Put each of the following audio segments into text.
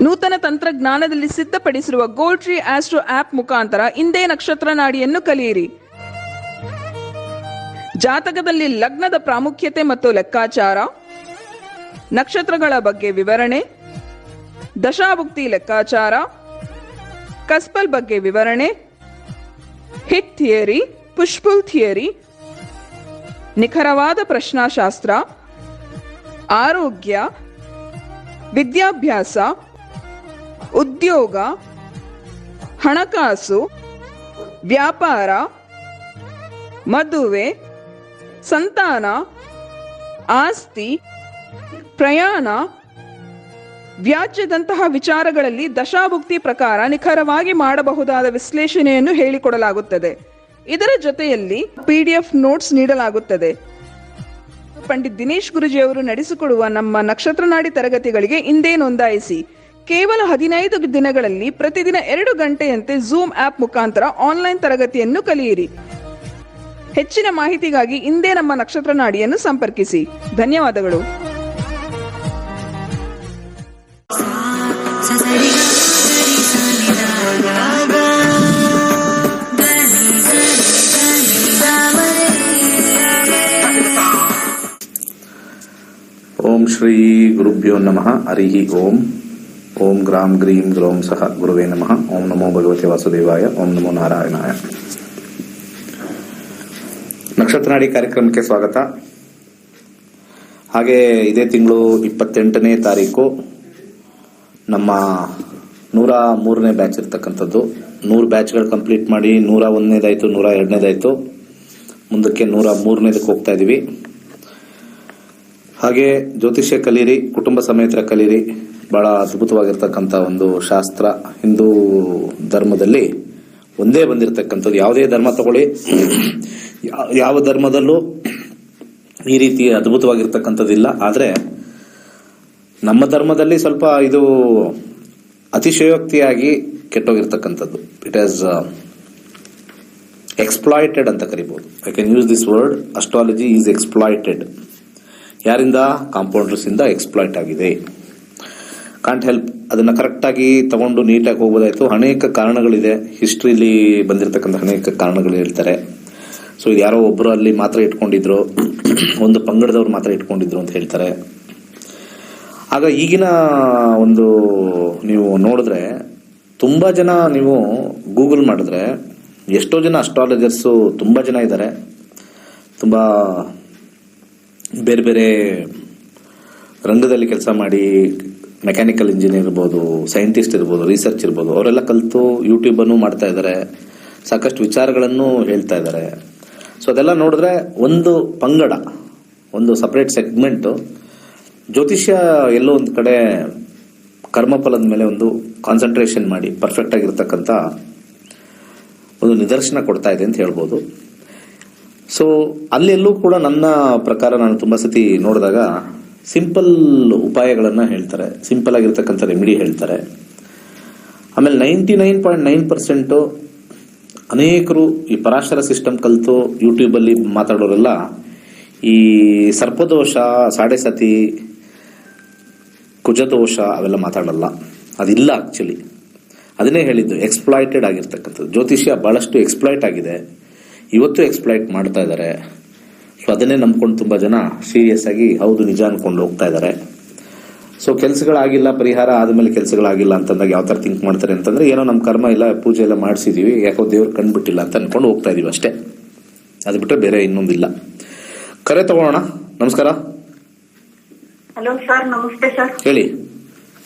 ನೂತನ ತಂತ್ರಜ್ಞಾನದಲ್ಲಿ ಸಿದ್ಧಪಡಿಸಿರುವ gold tree astro app ಮುಖಾಂತರ ಇಂದೇ ನಕ್ಷತ್ರ ನಾಡಿಯನ್ನು ಕಲಿಯಿರಿ. ಜಾತಕದಲ್ಲಿ ಲಗ್ನದ ಪ್ರಾಮುಖ್ಯತೆ ಮತ್ತು ಲೆಕ್ಕಾಚಾರ, ನಕ್ಷತ್ರಗಳ ಬಗ್ಗೆ ವಿವರಣೆ, ದಶಾಭುಕ್ತಿ ಲೆಕ್ಕಾಚಾರ, ಕಸ್ಪಲ್ ಬಗ್ಗೆ ವಿವರಣೆ, ಹಿಟ್ ಥಿಯರಿ, ಪುಷ್ಪುಲ್ ಥಿಯರಿ, ನಿಖರವಾದ ಪ್ರಶ್ನಾಶಾಸ್ತ್ರ, ಆರೋಗ್ಯ, ವಿದ್ಯಾಭ್ಯಾಸ, ಉದ್ಯೋಗ, ಹಣಕಾಸು, ವ್ಯಾಪಾರ, ಮದುವೆ, ಸಂತಾನ, ಆಸ್ತಿ, ಪ್ರಯಾಣ, ವ್ಯಾಜ್ಯದಂತಹ ವಿಚಾರಗಳಲ್ಲಿ ದಶಾಭುಕ್ತಿ ಪ್ರಕಾರ ನಿಖರವಾಗಿ ಮಾಡಬಹುದಾದ ವಿಶ್ಲೇಷಣೆಯನ್ನು ಹೇಳಿಕೊಡಲಾಗುತ್ತದೆ. ಇದರ ಜೊತೆಯಲ್ಲಿ PDF ನೋಟ್ಸ್ ನೀಡಲಾಗುತ್ತದೆ. ಪಂಡಿತ್ ದಿನೇಶ್ ಗುರುಜಿ ಅವರು ನಡೆಸಿಕೊಡುವ ನಮ್ಮ ನಕ್ಷತ್ರ ನಾಡಿ ತರಗತಿಗಳಿಗೆ ಇಂದೇ ನೋಂದಾಯಿಸಿ. ಕೇವಲ 15 ದಿನಗಳಲ್ಲಿ ಪ್ರತಿದಿನ 2 ಗಂಟೆಯಂತೆ ಝೂಮ್ ಆಪ್ ಮುಖಾಂತರ ಆನ್ಲೈನ್ ತರಗತಿಯನ್ನು ಕಲಿಯಿರಿ. ಹೆಚ್ಚಿನ ಮಾಹಿತಿಗಾಗಿ ಇಂದೇ ನಮ್ಮ ನಕ್ಷತ್ರ ನಾಡಿಯನ್ನು ಸಂಪರ್ಕಿಸಿ. ಧನ್ಯವಾದಗಳು. ಓಂ ಶ್ರೀ ಗುರುಭ್ಯೋ ನಮಃ. ಹರಿ ಓಂ. ಓಂ ಗ್ರಾಂ ಗ್ರೀಂ ಗ್ರೌಂ ಸಹ ಗುರುವೇ ನಮಃ. ಓಂ ನಮೋ ಭಗವತೆ ವಾಸುದೇವಾಯ. ಓಂ ನಮೋ ನಾರಾಯಣಾಯ. ನಕ್ಷತ್ರ ನಾಡಿ ಕಾರ್ಯಕ್ರಮಕ್ಕೆ ಸ್ವಾಗತ. ಹಾಗೆ ಇದೇ ತಿಂಗಳು 28ನೇ ತಾರೀಕು ನಮ್ಮ 103ನೇ ಬ್ಯಾಚ್ ಇರ್ತಕ್ಕಂಥದ್ದು. 100 ಬ್ಯಾಚ್ಗಳು ಕಂಪ್ಲೀಟ್ ಮಾಡಿ 101ನೇದಾಯ್ತು, 102ನೇದಾಯ್ತು, ಮುಂದಕ್ಕೆ 103ನೇದಕ್ಕೆ ಹೋಗ್ತಾ ಇದೀವಿ. ಹಾಗೆ ಜ್ಯೋತಿಷ್ಯ ಕಲೀರಿ, ಕುಟುಂಬ ಸಮೇತ ಕಲೀರಿ. ಬಹಳ ಅದ್ಭುತವಾಗಿರ್ತಕ್ಕಂಥ ಒಂದು ಶಾಸ್ತ್ರ. ಹಿಂದೂ ಧರ್ಮದಲ್ಲಿ ಒಂದೇ ಬಂದಿರತಕ್ಕಂಥದ್ದು. ಯಾವುದೇ ಧರ್ಮ ತಗೊಳ್ಳಿ, ಯಾವ ಧರ್ಮದಲ್ಲೂ ಈ ರೀತಿ ಅದ್ಭುತವಾಗಿರ್ತಕ್ಕಂಥದ್ದಿಲ್ಲ. ಆದರೆ ನಮ್ಮ ಧರ್ಮದಲ್ಲಿ ಸ್ವಲ್ಪ ಇದು ಅತಿಶಯೋಕ್ತಿಯಾಗಿ ಕೆಟ್ಟೋಗಿರ್ತಕ್ಕಂಥದ್ದು. ಇಟ್ ಈಸ್ ಎಕ್ಸ್ಪ್ಲಾಯ್ಟೆಡ್ ಅಂತ ಕರಿಬಹುದು. I can use this word. Astrology is exploited. ಯಾರಿಂದ? ಕಾಂಪೌಂಡರ್ಸ್ ಇಂದ ಎಕ್ಸ್ಪ್ಲಾಯ್ಟ್ ಆಗಿದೆ. Can't help. ಅದನ್ನ ಕರೆಕ್ಟ್ ಆಗಿ ತಗೊಂಡು ನೀಟಾಗಿ ಹೋಗ್ಬೋದಾಯ್ತು. ಅನೇಕ ಕಾರಣಗಳಿದೆ. ಹಿಸ್ಟ್ರಿಲಿ ಬಂದಿರತಕ್ಕಂಥ ಅನೇಕ ಕಾರಣಗಳು ಹೇಳ್ತಾರೆ. ಸೊ ಇದು ಯಾರೋ ಒಬ್ರು ಅಲ್ಲಿ ಮಾತ್ರ ಇಟ್ಕೊಂಡಿದ್ರು, ಒಂದು ಪಂಗಡದವ್ರು ಮಾತ್ರ ಇಟ್ಕೊಂಡಿದ್ರು ಅಂತ ಹೇಳ್ತಾರೆ. ಆಗ ಈಗಿನ ಒಂದು ನೀವು ನೋಡಿದ್ರೆ ತುಂಬಾ ಜನ, ನೀವು ಗೂಗಲ್ ಮಾಡಿದ್ರೆ ಎಷ್ಟೋ ಜನ ಅಸ್ಟ್ರಾಲಜರ್ಸು ತುಂಬಾ ಜನ ಇದ್ದಾರೆ. ತುಂಬಾ ಬೇರೆ ಬೇರೆ ರಂಗದಲ್ಲಿ ಕೆಲಸ ಮಾಡಿ, ಮೆಕ್ಯಾನಿಕಲ್ ಇಂಜಿನಿಯರ್ ಇರ್ಬೋದು, ಸೈಂಟಿಸ್ಟ್ ಇರ್ಬೋದು, ರಿಸರ್ಚ್ ಇರ್ಬೋದು, ಅವರೆಲ್ಲ ಕಲಿತು ಯೂಟ್ಯೂಬ್ ಅನ್ನು ಮಾಡ್ತಾ ಇದ್ದಾರೆ. ಸಾಕಷ್ಟು ವಿಚಾರಗಳನ್ನು ಹೇಳ್ತಾ ಇದ್ದಾರೆ. ಸೊ ಅದೆಲ್ಲ ನೋಡಿದ್ರೆ ಒಂದು ಪಂಗಡ, ಒಂದು ಸಪರೇಟ್ ಸೆಗ್ಮೆಂಟ್ ಜ್ಯೋತಿಷ್ಯ ಎಲ್ಲೋ ಒಂದು ಕಡೆ ಕರ್ಮಫಲದ ಮೇಲೆ ಒಂದು ಕಾನ್ಸಂಟ್ರೇಷನ್ ಮಾಡಿ ಪರ್ಫೆಕ್ಟ್ ಆಗಿರ್ತಕ್ಕಂಥ ಒಂದು ನಿದರ್ಶನ ಕೊಡ್ತಾ ಇದೆ ಅಂತ ಹೇಳ್ಬೋದು. ಸೊ ಅಲ್ಲೆಲ್ಲೂ ಕೂಡ ನನ್ನ ಪ್ರಕಾರ ನಾನು ತುಂಬಾ ಸತಿ ನೋಡಿದಾಗ ಸಿಂಪಲ್ ಉಪಾಯಗಳನ್ನ ಹೇಳ್ತಾರೆ, ಸಿಂಪಲ್ ಆಗಿರ್ತಕ್ಕಂಥ ರೆಮಿಡಿ ಹೇಳ್ತಾರೆ. ಆಮೇಲೆ 99.9% ಅನೇಕರು ಈ ಪರಾಶರ ಸಿಸ್ಟಮ್ ಕಲಿತು ಯೂಟ್ಯೂಬ್ ಅಲ್ಲಿ ಮಾತಾಡೋರೆಲ್ಲ ಈ ಸರ್ಪದೋಷ, ಸಾಡೆ ಸತಿ, ಕುಜದೋಷ ಅವೆಲ್ಲ ಮಾತಾಡಲ್ಲ. ಅದಿಲ್ಲ ಆಕ್ಚುಲಿ. ಅದನ್ನೇ ಹೇಳಿದ್ದು, ಎಕ್ಸ್ಪ್ಲಾಯ್ಟೆಡ್ ಆಗಿರ್ತಕ್ಕಂಥದ್ದು. ಜ್ಯೋತಿಷ್ಯ ಬಹಳಷ್ಟು ಎಕ್ಸ್ಪ್ಲಾಯ್ಟ್ ಆಗಿದೆ. ಇವತ್ತು ಎಕ್ಸ್ಪ್ಲಾಯ್ಟ್ ಮಾಡ್ತಾ ಇದ್ದಾರೆ. ಸೊ ಅದನ್ನೇ ನಂಬ್ಕೊಂಡು ತುಂಬಾ ಜನ ಸೀರಿಯಸ್ ಆಗಿ ಹೌದು ನಿಜ ಅನ್ಕೊಂಡು ಹೋಗ್ತಾ ಇದ್ದಾರೆ. ಸೊ ಕೆಲಸಗಳಾಗಿಲ್ಲ, ಪರಿಹಾರ ಆದ್ಮೇಲೆ ಕೆಲಸಗಳಾಗಿಲ್ಲ ಅಂತಂದಾಗ ಯಾವ ತರ ಥಿಂಕ್ ಮಾಡ್ತಾರೆ ಅಂತಂದ್ರೆ, ಏನೋ ನಮ್ಮ ಕರ್ಮ ಇಲ್ಲ, ಪೂಜೆ ಎಲ್ಲ ಮಾಡಿಸಿದೀವಿ, ಯಾಕೋ ದೇವ್ರು ಕಂಡ್ಬಿಟ್ಟಿಲ್ಲ ಅಂತ ಅನ್ಕೊಂಡು ಹೋಗ್ತಾ ಇದೀವಿ ಅಷ್ಟೇ. ಅದು ಬಿಟ್ಟರೆ ಬೇರೆ ಇನ್ನೊಂದಿಲ್ಲ. ಕರೆ ತಗೋಣ. ನಮಸ್ಕಾರ. Hello sir. ನಮಸ್ತೆ ಸರ್. ಹೇಳಿ.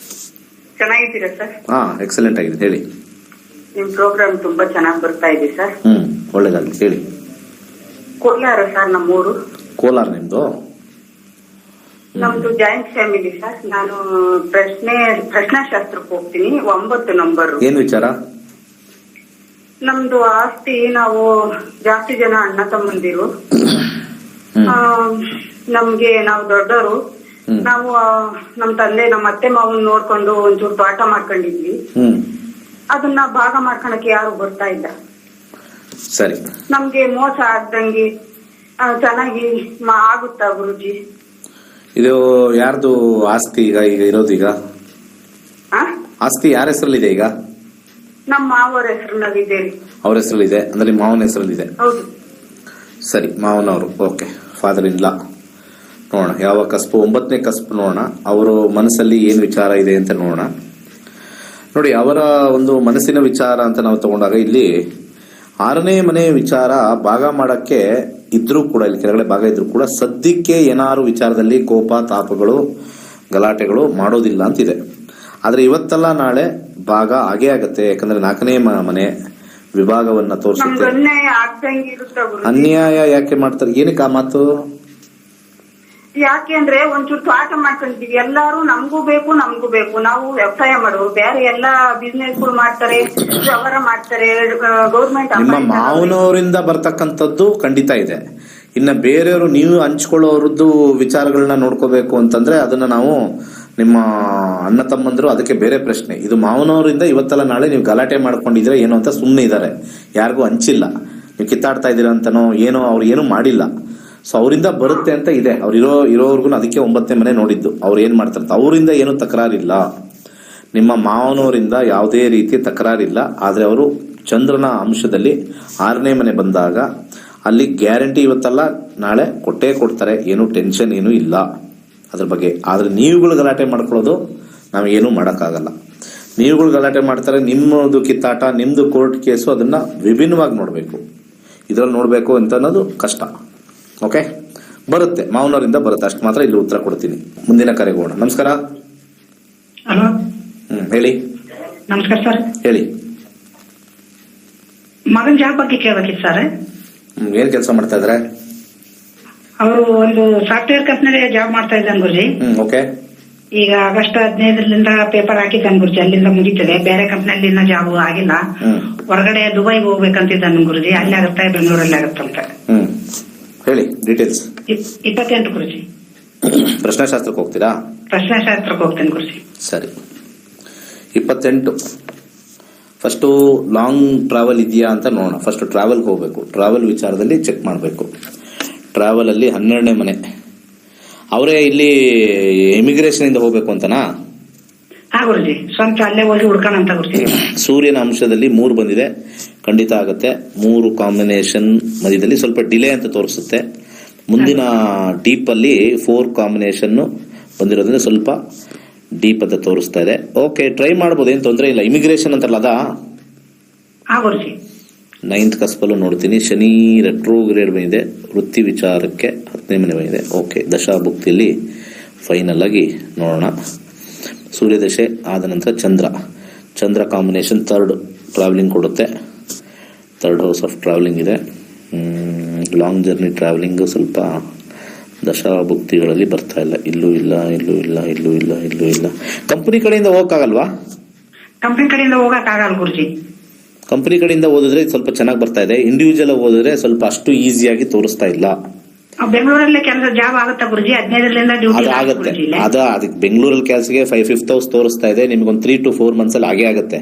ಚೆನ್ನಾಗಿದ್ದೀರಾ ಸರ್? ಹಾ, ಎಕ್ಸಲೆಂಟ್ ಆಗಿದೆ. ಹೇಳಿ. ನಿಮ್ ಪ್ರೋಗ್ರಾಮ್ ತುಂಬಾ ಚೆನ್ನಾಗಿ ಬರ್ತಾ ಇದೆ ಸರ್. ಒಳ್ಳೇದಾಗಲಿ. ಹೇಳಿ. ಕೋಲಾರ ಸರ್ ನಮ್ಮೂರು. ಕೋಲಾರ ನಿಮ್ದು? ನಮ್ದು ಜಾಯಿಂಟ್ ಫ್ಯಾಮಿಲಿ ಸರ್. ನಾನು ಪ್ರಶ್ನಾಶಾಸ್ತ್ರಕ್ಕೆ ಹೋಗ್ತೀನಿ. 9 ನಂಬರ್. ಏನ್ ವಿಚಾರ? ನಮ್ದು ಆಸ್ತಿ, ನಾವು ಜಾಸ್ತಿ ಜನ ಅಣ್ಣ ತಮ್ಮಂದಿರು. ನಮ್ಗೆ ನಾವು ದೊಡ್ಡವರು. ನಾವು ನಮ್ ತಂದೆ, ನಮ್ಮ ಅತ್ತೆ ಮಾವನ್ ನೋಡ್ಕೊಂಡು ಒಂಚೂರು ತೋಟ ಮಾಡ್ಕೊಂಡಿದ್ವಿ. ಅದನ್ನ ಭಾಗ ಮಾಡ್ಕೊಳಕ್ಕೆ ಯಾರು ಬರ್ತಾ ಇಲ್ಲ. ಸರಿ. ನಮ್ಗೆ ಮೋಸ ಆಗ್ದಂಗೆ ಚೆನ್ನಾಗಿ ಆಗುತ್ತಾ ಗುರುಜಿ? ಇದು ಯಾರ್ದು ಆಸ್ತಿ ಈಗ ಇರೋದೀಗ? ಆಸ್ತಿ ಯಾರ ಹೆಸರಲ್ಲಿದೆ ಈಗ? ನಮ್ಮ ಮಾವರ ಹೆಸರಿನಲ್ಲಿದೆ ರೀ. ಅವ್ರ ಹೆಸರಲ್ಲಿದೆ ಅಂದ್ರೆ ನಿಮ್ಮ ಮಾವನ ಹೆಸರಲ್ಲಿದೆ? ಹೌದು. ಸರಿ, ಮಾವನವರು. ಓಕೆ, ಫಾದರ್ ಇನ್ ಲಾ. ನೋಡೋಣ ಯಾವ ಕಸ್ಬು, 9ನೇ ಕಸ್ಬು ನೋಡೋಣ. ಅವರು ಮನಸ್ಸಲ್ಲಿ ಏನ್ ವಿಚಾರ ಇದೆ ಅಂತ ನೋಡೋಣ. ನೋಡಿ, ಅವರ ಒಂದು ಮನಸ್ಸಿನ ವಿಚಾರ ಅಂತ ನಾವು ತಗೊಂಡಾಗ ಇಲ್ಲಿ 6ನೇ ಮನೆ ವಿಚಾರ ಭಾಗ ಮಾಡಕ್ಕೆ ಇದ್ರೂ ಕೂಡ, ಇಲ್ಲಿ ಕೆಳಗಡೆ ಭಾಗ ಇದ್ರೂ ಕೂಡ ಸದ್ಯಕ್ಕೆ ಏನಾರು ವಿಚಾರದಲ್ಲಿ ಕೋಪ ತಾಪಗಳು ಗಲಾಟೆಗಳು ಮಾಡೋದಿಲ್ಲ ಅಂತಿದೆ. ಆದ್ರೆ ಇವತ್ತಲ್ಲ ನಾಳೆ ಭಾಗ ಆಗೇ ಆಗತ್ತೆ. ಯಾಕಂದ್ರೆ 4ನೇ ಮನೆ ವಿಭಾಗವನ್ನ ತೋರಿಸುತ್ತೆ. ಅನ್ಯಾಯ ಯಾಕೆ ಮಾಡ್ತಾರೆ? ಏನಕ್ಕೆ ಆ ಮಾತು? ಯಾಕೆ ಅಂದ್ರೆ ಒಂಚೂರು ತೋಟ ಮಾಡ್ಕೊಂತೀವಿ, ಎಲ್ಲಾರು ನಮಗೂ ಬೇಕು. ನಾವು ವ್ಯವಸಾಯ ಮಾಡೋರು, ಬೇರೆ ಎಲ್ಲಾ ಬಿಸ್ನೆಸ್ ಗಳು ಮಾಡ್ತಾರೆ, ವ್ಯವಹಾರ ಮಾಡ್ತಾರೆ, ಗೌರ್ಮೆಂಟ್. ನಿಮ್ಮ ಮಾವನವರಿಂದ ಬರ್ತಕ್ಕಂಥದ್ದು ಖಂಡಿತ ಇದೆ. ಇನ್ನ ಬೇರೆಯವರು ನೀವು ಹಂಚ್ಕೊಳ್ಳೋರದ್ದು ವಿಚಾರಗಳನ್ನ ನೋಡ್ಕೋಬೇಕು ಅಂತಂದ್ರೆ ಅದನ್ನ ನಾವು ನಿಮ್ಮ ಅಣ್ಣ ತಮ್ಮಂದ್ರು ಅದಕ್ಕೆ ಬೇರೆ ಪ್ರಶ್ನೆ. ಇದು ಮಾವನವರಿಂದ ಇವತ್ತಲ್ಲ ನಾಳೆ ನೀವು ಗಲಾಟೆ ಮಾಡ್ಕೊಂಡಿದ್ರೆ ಏನೋ ಅಂತ ಸುಮ್ಮನೆ ಇದ್ದಾರೆ, ಯಾರಿಗೂ ಹಂಚಿಲ್ಲ. ನೀವು ಕಿತ್ತಾಡ್ತಾ ಇದೀರ ಅಂತನೋ ಏನೋ ಅವ್ರು ಏನು ಮಾಡಿಲ್ಲ. ಸೊ ಅವರಿಂದ ಬರುತ್ತೆ ಅಂತ ಇದೆ. ಅವ್ರು ಇರೋವರೆಗೂ ಅದಕ್ಕೆ 9ನೇ ಮನೆ ನೋಡಿದ್ದು. ಅವ್ರು ಏನ್ ಮಾಡ್ತಾರೆ, ಅವರಿಂದ ಏನು ತಕರಾರಿಲ್ಲ. ನಿಮ್ಮ ಮಾವನವರಿಂದ ಯಾವುದೇ ರೀತಿಯ ತಕರಾರಿಲ್ಲ. ಆದ್ರೆ ಅವರು ಚಂದ್ರನ ಅಂಶದಲ್ಲಿ 6ನೇ ಮನೆ ಬಂದಾಗ ಅಲ್ಲಿ ಗ್ಯಾರಂಟಿ ಇವತ್ತಲ್ಲ ನಾಳೆ ಕೊಟ್ಟೇ ಕೊಡ್ತಾರೆ, ಏನು ಟೆನ್ಷನ್ ಏನು ಇಲ್ಲ ಅದ್ರ ಬಗ್ಗೆ. ಆದ್ರೆ ನೀವುಗಳು ಗಲಾಟೆ ಮಾಡ್ಕೊಳ್ಳೋದು ನಾವೇನು ಮಾಡಕ್ಕಾಗಲ್ಲ. ನೀವುಗಳು ಗಲಾಟೆ ಮಾಡ್ತಾರೆ, ನಿಮ್ಮದು ಕಿತ್ತಾಟ, ನಿಮ್ದು ಕೋರ್ಟ್ ಕೇಸು, ಅದನ್ನ ವಿಭಿನ್ನವಾಗಿ ನೋಡ್ಬೇಕು. ಇದ್ರಲ್ಲಿ ನೋಡ್ಬೇಕು ಅಂತ ಅನ್ನೋದು ಕಷ್ಟ. ಓಕೆ, ಬರುತ್ತೆ, ಮಾವನವರಿಂದ ಬರುತ್ತೆ, ಅಷ್ಟು ಮಾತ್ರ ಇಲ್ಲಿ ಉತ್ತರ ಕೊಡ್ತೀನಿ. ಮುಂದಿನ ಕರೆಗೆ ಹೋಗೋಣ. ನಮಸ್ಕಾರ. ಹಲೋ. ಹೇಳಿ. ನಮಸ್ಕಾರ ಸರ್. ಹೇಳಿ. ಮಗನ ಜಾಬ್ ಬಗ್ಗೆ ಕೇಳಬೇಕಿತ್ತು ಸರ್. ಏನ್ ಕೆಲಸ ಮಾಡ್ತಾ ಇದಾರೆ? ಅವರು ಒಂದು ಸಾಫ್ಟ್ವೇರ್ ಕಂಪ್ನಿಗೆ ಜಾಬ್ ಮಾಡ್ತಾ ಇದ್ದಾನೆ ಗುರುಜಿ. ಓಕೆ. ಈಗ ಆಗಸ್ಟ್ 15ರಿಂದ ಪೇಪರ್ ಹಾಕಿದ್ದಾನೆ ಗುರುಜಿ, ಅಲ್ಲಿಂದ ಮುಗಿತದೆ. ಬೇರೆ ಕಂಪ್ನಿಯಲ್ಲಿ ಇನ್ನ ಜಾಬ್ ಆಗಿಲ್ಲ. ಹೊರಗಡೆ ದುಬೈಗೆ ಹೋಗ್ಬೇಕಂತಿದ್ದಾನೆ ಗುರುಜಿ. ಅಲ್ಲಿ ಆಗುತ್ತೆ, ಬೆಂಗಳೂರಲ್ಲಿ ಆಗುತ್ತಂತ. ಹೇಳಿ ಡೀಟೇಲ್ಸ್. 28 ಗುರುಜಿ. ಪ್ರಶ್ನಾಶಾಸ್ತ್ರಕ್ಕೆ ಹೋಗ್ತೀರಾ? ಪ್ರಶ್ನಾಶಾಸ್ತ್ರಕ್ಕೆ ಹೋಗ್ತೇನೆ ಗುರುಜಿ. ಸರಿ, 28. ಫಸ್ಟ್ ಲಾಂಗ್ ಟ್ರಾವೆಲ್ ಇದೆಯಾ ಅಂತ ನೋಡೋಣ. ಫಸ್ಟ್ ಟ್ರಾವೆಲ್ಗೆ ಹೋಗ್ಬೇಕು. ಟ್ರಾವೆಲ್ ವಿಚಾರದಲ್ಲಿ ಚೆಕ್ ಮಾಡಬೇಕು. ಟ್ರಾವೆಲ್ ಅಲ್ಲಿ 12ನೇ ಮನೆ. ಅವರೇ ಇಲ್ಲಿ ಇಮಿಗ್ರೇಷನ್ ಇಂದ ಹೋಗ್ಬೇಕು ಅಂತನಾ? ಹಾ ಗುರುಜಿ, ಸ್ವಂತ ಅಲ್ಲೇ ಹೋಗಿ ಹುಡ್ಕೋಣ ಅಂತ ಗುರುಜಿ. ಸೂರ್ಯನ ಅಂಶದಲ್ಲಿ 3 ಬಂದಿದೆ, ಖಂಡಿತ ಆಗುತ್ತೆ. 3 ಕಾಂಬಿನೇಷನ್ ಮಧ್ಯದಲ್ಲಿ ಸ್ವಲ್ಪ ಡಿಲೇ ಅಂತ ತೋರಿಸುತ್ತೆ. ಮುಂದಿನ ಡೀಪ್ ಅಲ್ಲಿ 4 ಕಾಂಬಿನೇಷನ್ ಬಂದಿರೋದ್ರಿಂದ ಸ್ವಲ್ಪ ಡೀಪ್ ಅಂತ ತೋರಿಸ್ತಾ ಇದೆ. ಓಕೆ, ಟ್ರೈ ಮಾಡಬಹುದು, ಏನ್ ತೊಂದರೆ ಇಲ್ಲ. ಇಮಿಗ್ರೇಷನ್ ಅಂತಾರಲ್ಲ ಅದಾ? ಹಾ ಗುರುಜಿ. 9th ಕಸ್ಪಲ್ಲೂ ನೋಡ್ತೀನಿ. ಶನಿ ರೆಟ್ರೋಗ್ರೇಡ್ ಬಂದಿದೆ. ವೃತ್ತಿ ವಿಚಾರಕ್ಕೆ 10ನೇ ಮನೆ ಬಂದಿದೆ. ಓಕೆ, ದಶಾಭುಕ್ತಿಯಲ್ಲಿ ಫೈನಲ್ ಆಗಿ ನೋಡೋಣ. ಸೂರ್ಯದಶೆ ಆದ ನಂತರ ಚಂದ್ರ ಕಾಂಬಿನೇಷನ್ 3rd ಟ್ರಾವೆಲಿಂಗ್ ಕೊಡುತ್ತೆ. 3rd ಹೌಸ್ ಆಫ್ ಟ್ರಾವೆಲಿಂಗ್ ಇದೆ. ಲಾಂಗ್ ಜರ್ನಿ ಟ್ರಾವೆಲಿಂಗ್ ಸ್ವಲ್ಪ ದಶಾಭುಕ್ತಿಗಳಲ್ಲಿ ಬರ್ತಾ ಇಲ್ಲ. ಇಲ್ಲೂ ಇಲ್ಲ. ಕಂಪನಿ ಕಡೆಯಿಂದ ಹೋಗಕ್ಕಾಗಲ್ವಾ? ಕಂಪನಿ ಕಡೆಯಿಂದ ಹೋಗಕ್ ಆಗಲ್ಲ ಗುರುಜಿ. ಕಂಪನಿ ಕಡೆಯಿಂದ ಓದಿದ್ರೆ ಸ್ವಲ್ಪ ಚೆನ್ನಾಗಿ ಬರ್ತಾ ಇದೆ. ಇಂಡಿವಿಜುವಲ್ ಓದಿದ್ರೆ ಸ್ವಲ್ಪ ಅಷ್ಟು ಈಸಿಯಾಗಿ ತೋರಿಸ್ತಾ ಇಲ್ಲ. ಬೆಂಗಳೂರಲ್ಲಿ ಕೆಲಸ ಜಾಬ್ ಆಗುತ್ತಾ ಗುರುಜಿ? 15ರಿಂದ ಡ್ಯೂಟಿ ಆಗುತ್ತೆ. ಅದಕ್ಕೆ ಬೆಂಗಳೂರಲ್ಲಿ ಕೆಲಸಕ್ಕೆ 5th ಹೌಸ್ ತೋರಿಸ್ತಾ ಇದೆ. ನಿಮ್ಗೊಂದು 3 to 4 months ಅಲ್ಲಿ ಆಗೇ ಆಗುತ್ತೆ.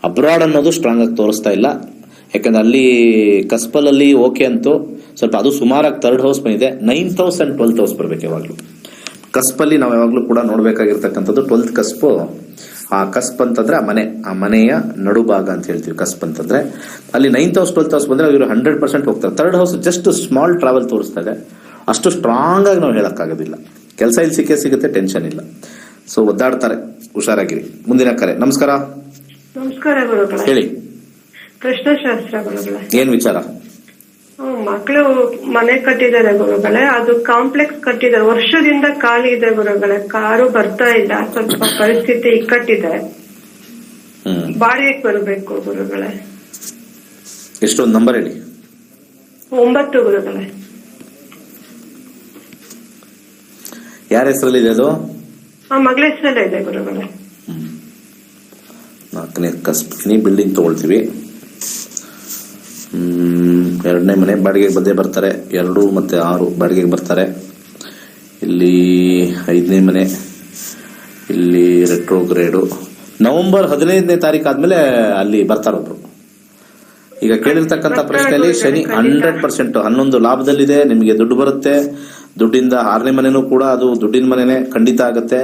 ಅಬ್ರಾಡ್ ಅನ್ನೋದು ಸ್ಟ್ರಾಂಗ್ ಆಗಿ ತೋರಿಸ್ತಾ ಇಲ್ಲ. ಯಾಕಂದ್ರೆ ಅಲ್ಲಿ ಕಸ್ಪಲಲ್ಲಿ ಓಕೆ ಅಂತೂ ಸ್ವಲ್ಪ ಅದು ಸುಮಾರಾಗಿ 3rd ಹೌಸ್ ಬಂದಿದೆ. 9th house and 12th house ಬರ್ಬೇಕು ಯಾವಾಗ್ಲೂ. ಕಸ್ಪಲ್ಲಿ ನಾವು ಯಾವಾಗ್ಲೂ ಕೂಡ ನೋಡ್ಬೇಕಾಗಿರ್ತಕ್ಕಂಥದ್ದು 12th ಕಸ್ಪು. ಆ ಕಸ್ಪ್ ಅಂತಂದ್ರೆ ಆ ಮನೆಯ ನಡುಭಾಗ ಅಂತ ಹೇಳ್ತೀವಿ. ಕಸ್ಪ್ ಅಂತಂದ್ರೆ ಅಲ್ಲಿ 9th ಹೌಸ್ 12th ಹೌಸ್ ಬಂದ್ರೆ ಇವರು 100% ಹೋಗ್ತಾರೆ. 3rd house just small travel ತೋರಿಸ್ತಾ ಇದೆ. ಅಷ್ಟು ಸ್ಟ್ರಾಂಗ್ ಆಗಿ ನಾವು ಹೇಳಕ್ಕಾಗೋದಿಲ್ಲ. ಕೆಲಸ ಇಲ್ಲಿ ಸಿಗುತ್ತೆ, ಟೆನ್ಷನ್ ಇಲ್ಲ. ಸೊ ಒದ್ದಾಡ್ತಾರೆ, ಹುಷಾರಾಗಿರಿ. ಮುಂದಿನ ಕರೆ. ನಮಸ್ಕಾರ. ನಮಸ್ಕಾರ ಗುರುಗಳೇ. ಹೇಳಿ. ಪ್ರಶ್ನಾಶಾಸ್ತ್ರ ಗುರುಗಳೇ. ಏನ್ ವಿಚಾರ? ಮಕ್ಕಳು ಮನೆ ಕಟ್ಟಿದ್ದಾರೆ ಗುರುಗಳೇ. ಅದು ಕಾಂಪ್ಲೆಕ್ಸ್ ಕಟ್ಟಿದ್ದಾರೆ, ವರ್ಷದಿಂದ ಖಾಲಿ ಇದೆ ಗುರುಗಳೇ. ಕಾರು ಬರ್ತಾ ಇಲ್ಲ, ಸ್ವಲ್ಪ ಪರಿಸ್ಥಿತಿ ಇಕ್ಕಟ್ಟಿದೆ. ಬಾಡಿಗೆ ಬರಬೇಕು ಗುರುಗಳೇ. ಎಷ್ಟೊಂದು ನಂಬರ್ ಹೇಳಿ. 9 ಗುರುಗಳೇ. ಯಾರ ಹೆಸರಲ್ಲಿದೆ ಅದು? ಮಗಳ ಹೆಸರಲ್ಲೇ ಇದೆ ಗುರುಗಳೇ. 4ನೇ ಕಸ್ಬ್ ಬಿಲ್ಡಿಂಗ್ ತಗೊಳ್ತೀವಿ. 2ನೇ ಮನೆ ಬಾಡಿಗೆಗೆ ಬಂದೇ ಬರ್ತಾರೆ. 2 ಮತ್ತು 6 ಬಾಡಿಗೆಗೆ ಬರ್ತಾರೆ. ಇಲ್ಲಿ 5ನೇ ಮನೆ, ಇಲ್ಲಿ ರೆಟ್ರೋಗ್ರೇಡು. ನವೆಂಬರ್ 15ನೇ ತಾರೀಕು ಆದ್ಮೇಲೆ ಅಲ್ಲಿ ಬರ್ತಾರೊಬ್ರು. ಈಗ ಕೇಳಿರ್ತಕ್ಕಂಥ ಪ್ರಶ್ನೆಯಲ್ಲಿ ಶನಿ 100% 11 ಲಾಭದಲ್ಲಿದೆ. ನಿಮಗೆ ದುಡ್ಡು ಬರುತ್ತೆ. ದುಡ್ಡಿಂದ 6ನೇ ಮನೆನೂ ಕೂಡ ಅದು ದುಡ್ಡಿನ ಮನೆನೇ ಖಂಡಿತ ಆಗುತ್ತೆ.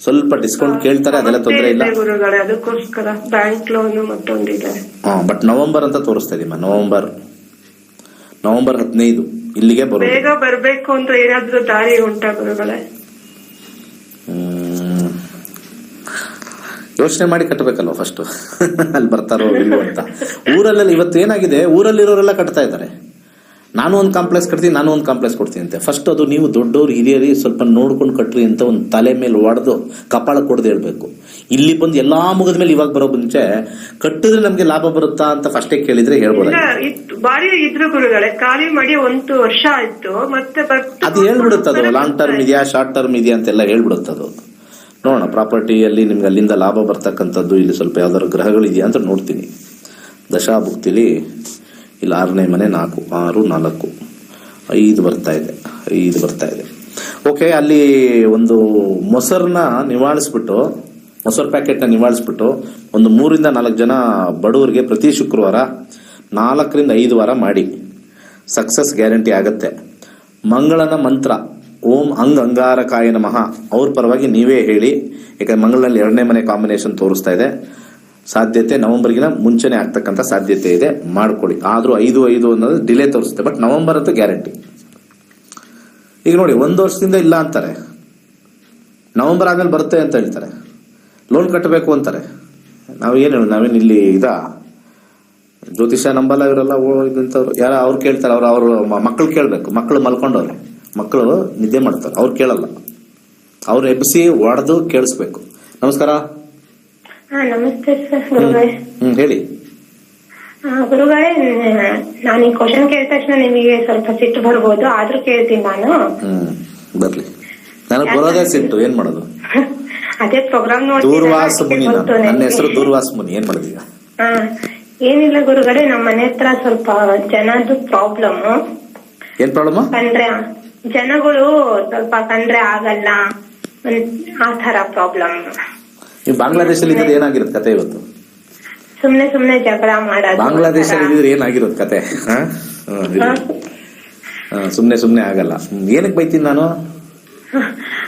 ಸ್ವಲ್ಪ ಡಿಸ್ಕೌಂಟ್ ಕೇಳ್ತಾರೆ, ಅದೆಲ್ಲ ತೊಂದರೆ ಇಲ್ಲ ಗುರುಗಳೇ. ಅದಕ್ಕೋಸ್ಕರ ಬ್ಯಾಂಕ್ ಲೋನ್ ಮತ್ತೊಂದಿದೆ. ಬಟ್ ನವೆಂಬರ್ ಅಂತ ತೋರಿಸ್ತಾ ಇದೀಮ. ನವೆಂಬರ್ 15 ಇಲ್ಲಿಗೆ ಬರೋದು. ಬೇಗ ಬರ್ಬೇಕು ಅಂತ ಏನಾದ್ರೂ ದಾರಿ ಉಂಟಾ ಗುರುಗಳೇ? ಯೋಚನೆ ಮಾಡಿ ಕಟ್ಟಬೇಕಲ್ವ ಫಸ್ಟ್. ಅಲ್ಲಿ ಬರ್ತಾರೋ ಇಲ್ಲೋ ಅಂತ. ಊರಲ್ಲೆಲ್ಲ ಇವತ್ತು ಏನಾಗಿದೆ, ಊರಲ್ಲಿರೋರೆಲ್ಲ ಕಟ್ತಾ ಇದ್ದಾರೆ. ನಾನು ಒಂದು ಕಾಂಪ್ಲೆಕ್ಸ್ ಕಟ್ತೀನಿ, ನಾನು ಒಂದು ಕಾಂಪ್ಲೆಕ್ಸ್ ಕೊಡ್ತೀನಿ ಅಂತ. ಫಸ್ಟ್ ಅದು ನೀವು ದೊಡ್ಡವ್ರು ಹಿರಿಯರಿ ಸ್ವಲ್ಪ ನೋಡ್ಕೊಂಡು ಕಟ್ರಿ ಅಂತ ಒಂದು ತಲೆ ಮೇಲೆ ಹೊಡೆದು ಕಪಾಳ ಕೊಡದು ಹೇಳ್ಬೇಕು. ಇಲ್ಲಿ ಬಂದು ಎಲ್ಲಾ ಮುಗಿದ ಮೇಲೆ ಇವಾಗ ಬರೋ ಮುಂಚೆ ಕಟ್ಟಿದ್ರೆ ನಮ್ಗೆ ಲಾಭ ಬರುತ್ತಾ ಅಂತ ಫಸ್ಟೇ ಕೇಳಿದ್ರೆ ಹೇಳ್ಬೋದು. ಬಾರಿ ಇದ್ರು ಗುರುಗಳೇ, ಖಾಲಿ ಮಾಡಿ 1 ವರ್ಷ ಆಯ್ತು, ಮತ್ತೆ ಅದು ಹೇಳ್ಬಿಡುತ್ತದು ಲಾಂಗ್ ಟರ್ಮ್ ಇದೆಯಾ ಶಾರ್ಟ್ ಟರ್ಮ್ ಇದೆಯಾ ಅಂತೆಲ್ಲ ಹೇಳ್ಬಿಡುತ್ತದು. ನೋಡೋಣ ಪ್ರಾಪರ್ಟಿಯಲ್ಲಿ ನಿಮ್ಗೆ ಅಲ್ಲಿಂದ ಲಾಭ ಬರ್ತಕ್ಕಂಥದ್ದು. ಇಲ್ಲಿ ಸ್ವಲ್ಪ ಯಾವ್ದಾದ್ರು ಗ್ರಹಗಳಿದೆಯಾ ಅಂತ ನೋಡ್ತೀನಿ. ದಶಾಭುಕ್ತಿಲಿ ಇಲ್ಲಿ 6ನೇ ಮನೆ 4, 6, 4, 5 ಬರ್ತಾ ಇದೆ. ಓಕೆ, ಅಲ್ಲಿ ಒಂದು ಮೊಸರನ್ನ ನಿವಾಳಿಸ್ಬಿಟ್ಟು, ಮೊಸರು ಪ್ಯಾಕೆಟ್ನ ನಿವಾಳಿಸ್ಬಿಟ್ಟು ಒಂದು 3 ರಿಂದ 4 ಜನ ಬಡವರಿಗೆ ಪ್ರತಿ ಶುಕ್ರವಾರ 4 ರಿಂದ 5 ವಾರ ಮಾಡಿ. ಸಕ್ಸಸ್ ಗ್ಯಾರಂಟಿ ಆಗತ್ತೆ. ಮಂಗಳನ ಮಂತ್ರ ಓಂ ಅಂಗಾರಕಾಯ ನಮಃ ಅವ್ರ ಪರವಾಗಿ ನೀವೇ ಹೇಳಿ. ಯಾಕಂದ್ರೆ ಮಂಗಳನಲ್ಲಿ 2ನೇ ಮನೆ ಕಾಂಬಿನೇಷನ್ ತೋರಿಸ್ತಾ ಇದೆ. ಸಾಧ್ಯತೆ ನವೆಂಬರ್ಗಿನ ಮುಂಚೆನೆ ಆಗ್ತಕ್ಕಂಥ ಸಾಧ್ಯತೆ ಇದೆ, ಮಾಡ್ಕೊಳ್ಳಿ. ಆದ್ರೂ 5 ಅನ್ನೋದು ಡಿಲೇ ತೋರಿಸುತ್ತೆ, ಬಟ್ ನವೆಂಬರ್ ಅಂತೂ ಗ್ಯಾರಂಟಿ. ಈಗ ನೋಡಿ, 1 ವರ್ಷದಿಂದ ಇಲ್ಲ ಅಂತಾರೆ, ನವೆಂಬರ್ ಆದ್ಮೇಲೆ ಬರುತ್ತೆ ಅಂತ ಹೇಳ್ತಾರೆ. ಲೋನ್ ಕಟ್ಟಬೇಕು ಅಂತಾರೆ. ನಾವೇನು ಇಲ್ಲಿ ಜ್ಯೋತಿಷ ನಂಬಲ್ಲ ಇವರೆಲ್ಲ. ಇದಂತವ್ರು ಯಾರ ಅವ್ರು ಕೇಳ್ತಾರೆ, ಅವ್ರ ಮಕ್ಕಳು ಕೇಳ್ಬೇಕು. ಮಕ್ಕಳು ಮಲ್ಕೊಂಡವ್ರೆ, ಮಕ್ಕಳು ನಿದ್ದೆ ಮಾಡ್ತಾರೆ, ಅವ್ರು ಕೇಳಲ್ಲ. ಅವ್ರು ಎಬ್ಬಿಸಿ ಹೊಡೆದು ಕೇಳಿಸ್ಬೇಕು. ನಮಸ್ಕಾರ. ನಮಸ್ತೆ ಸರ್ ಗುರುಗಳೇ. ಹೇಳಿ ಗುರುಗಳೇ, ನಾನು ಈ ಕ್ವಶನ್ ಕೇಳಿದ ತಕ್ಷಣ ನಿಮಗೆ ಸ್ವಲ್ಪ ಸಿಟ್ಟು ಬರ್ಬೋದು, ಆದ್ರೂ ಕೇಳ್ತೀನಿ ನಾನು. ಬರ್ಲಿ, ನನಗೆ ಬರೋದೇ ಸಿಟ್ಟು, ಏನ್ ಮಾಡೋದು? ಅದೇ ಪ್ರೋಗ್ರಾಮ್ ದೂರ್ವಾಸ ಮುನಿ, ನನ್ನ ಹೆಸರು ದೂರ್ವಾಸ ಮುನಿ. ಏನ್ ಮಾಡೋದೀಗ? ಏನಿಲ್ಲ ಗುರುಗಳೇ, ನಮ್ಮ ಮನೆ ಹತ್ರ ಸ್ವಲ್ಪ ಜನದ್ದು ಪ್ರಾಬ್ಲಮ್. ಏನ್ ಪ್ರಾಬ್ಲಮ್? ಕಂಡ್ರೆ ಜನಗಳು ಸ್ವಲ್ಪ ಕಂಡ್ರೆ ಆಗಲ್ಲ, ಆ ತರ ಪ್ರಾಬ್ಲಮ್. ನೀವು ಬಾಂಗ್ಲಾದೇಶಲ್ಲಿ ಇದ್ರೆ ಏನಾಗಿರೋದು ಕತೆ ಇವತ್ತು? ಸುಮ್ನೆ ಜಗಳ ಮಾಡೋದು. ಬಾಂಗ್ಲಾದೇಶಲ್ಲಿ ಇದ್ರೆ ಏನಾಗಿರೋದು ಕತೆ? ಸುಮ್ನೆ ಆಗಲ್ಲ. ಏನಕ್ಕೆ ಬೈತೀನಿ ನಾನು?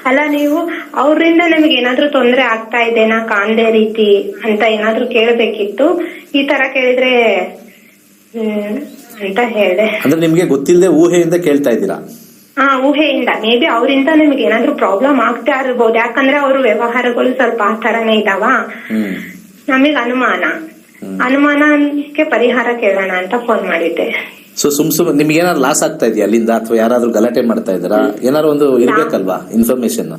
ಅಲ್ಲ, ನೀವು ಅವ್ರಿಂದ ನಮಗೆ ಏನಾದ್ರೂ ತೊಂದ್ರೆ ಆಗ್ತಾ ಇದೆನಾ ಕಾಣ್ದೆ ರೀತಿ ಅಂತ ಏನಾದ್ರೂ ಕೇಳಬೇಕಿತ್ತು. ಈ ತರ ಕೇಳಿದ್ರೆ ಅಂತ ಹೇಳಿದೆ. ಅಂದ್ರೆ ನಿಮ್ಗೆ ಗೊತ್ತಿಲ್ಲದೆ ಊಹೆಯಿಂದ ಕೇಳ್ತಾ ಇದ್ದೀರಾ? ಊಹೆಯಿಂದ ಮೇ ಬಿ ಅವರಿಂದ ನಿಮ್ಗೆ ಏನಾದ್ರೂ ಪ್ರಾಬ್ಲಮ್ ಆಗ್ತಾ ಇರ್ಬೋದು. ಯಾಕಂದ್ರೆ ಅವ್ರ ವ್ಯವಹಾರಗಳು ಸ್ವಲ್ಪ ಆ ತರನೇ ಇದಾವ. ನಮಗ್ ಅನುಮಾನಕ್ಕೆ ಪರಿಹಾರ ಕೇಳೋಣ ಅಂತ ಫೋನ್ ಮಾಡಿದ್ದೆ. ಸೊ ಸುಮ್ ನಿಮ್ಗೆ ಏನಾದ್ರು ಲಾಸ್ ಆಗ್ತಾ ಇದೆಯಾ ಅಲ್ಲಿಂದ, ಅಥವಾ ಯಾರಾದ್ರೂ ಗಲಾಟೆ ಮಾಡ್ತಾ ಇದ್ದಾರಾ? ಏನಾದ್ರು ಒಂದು ಇರ್ಬೇಕಲ್ವಾ ಇನ್ಫಾರ್ಮೇಶನ್.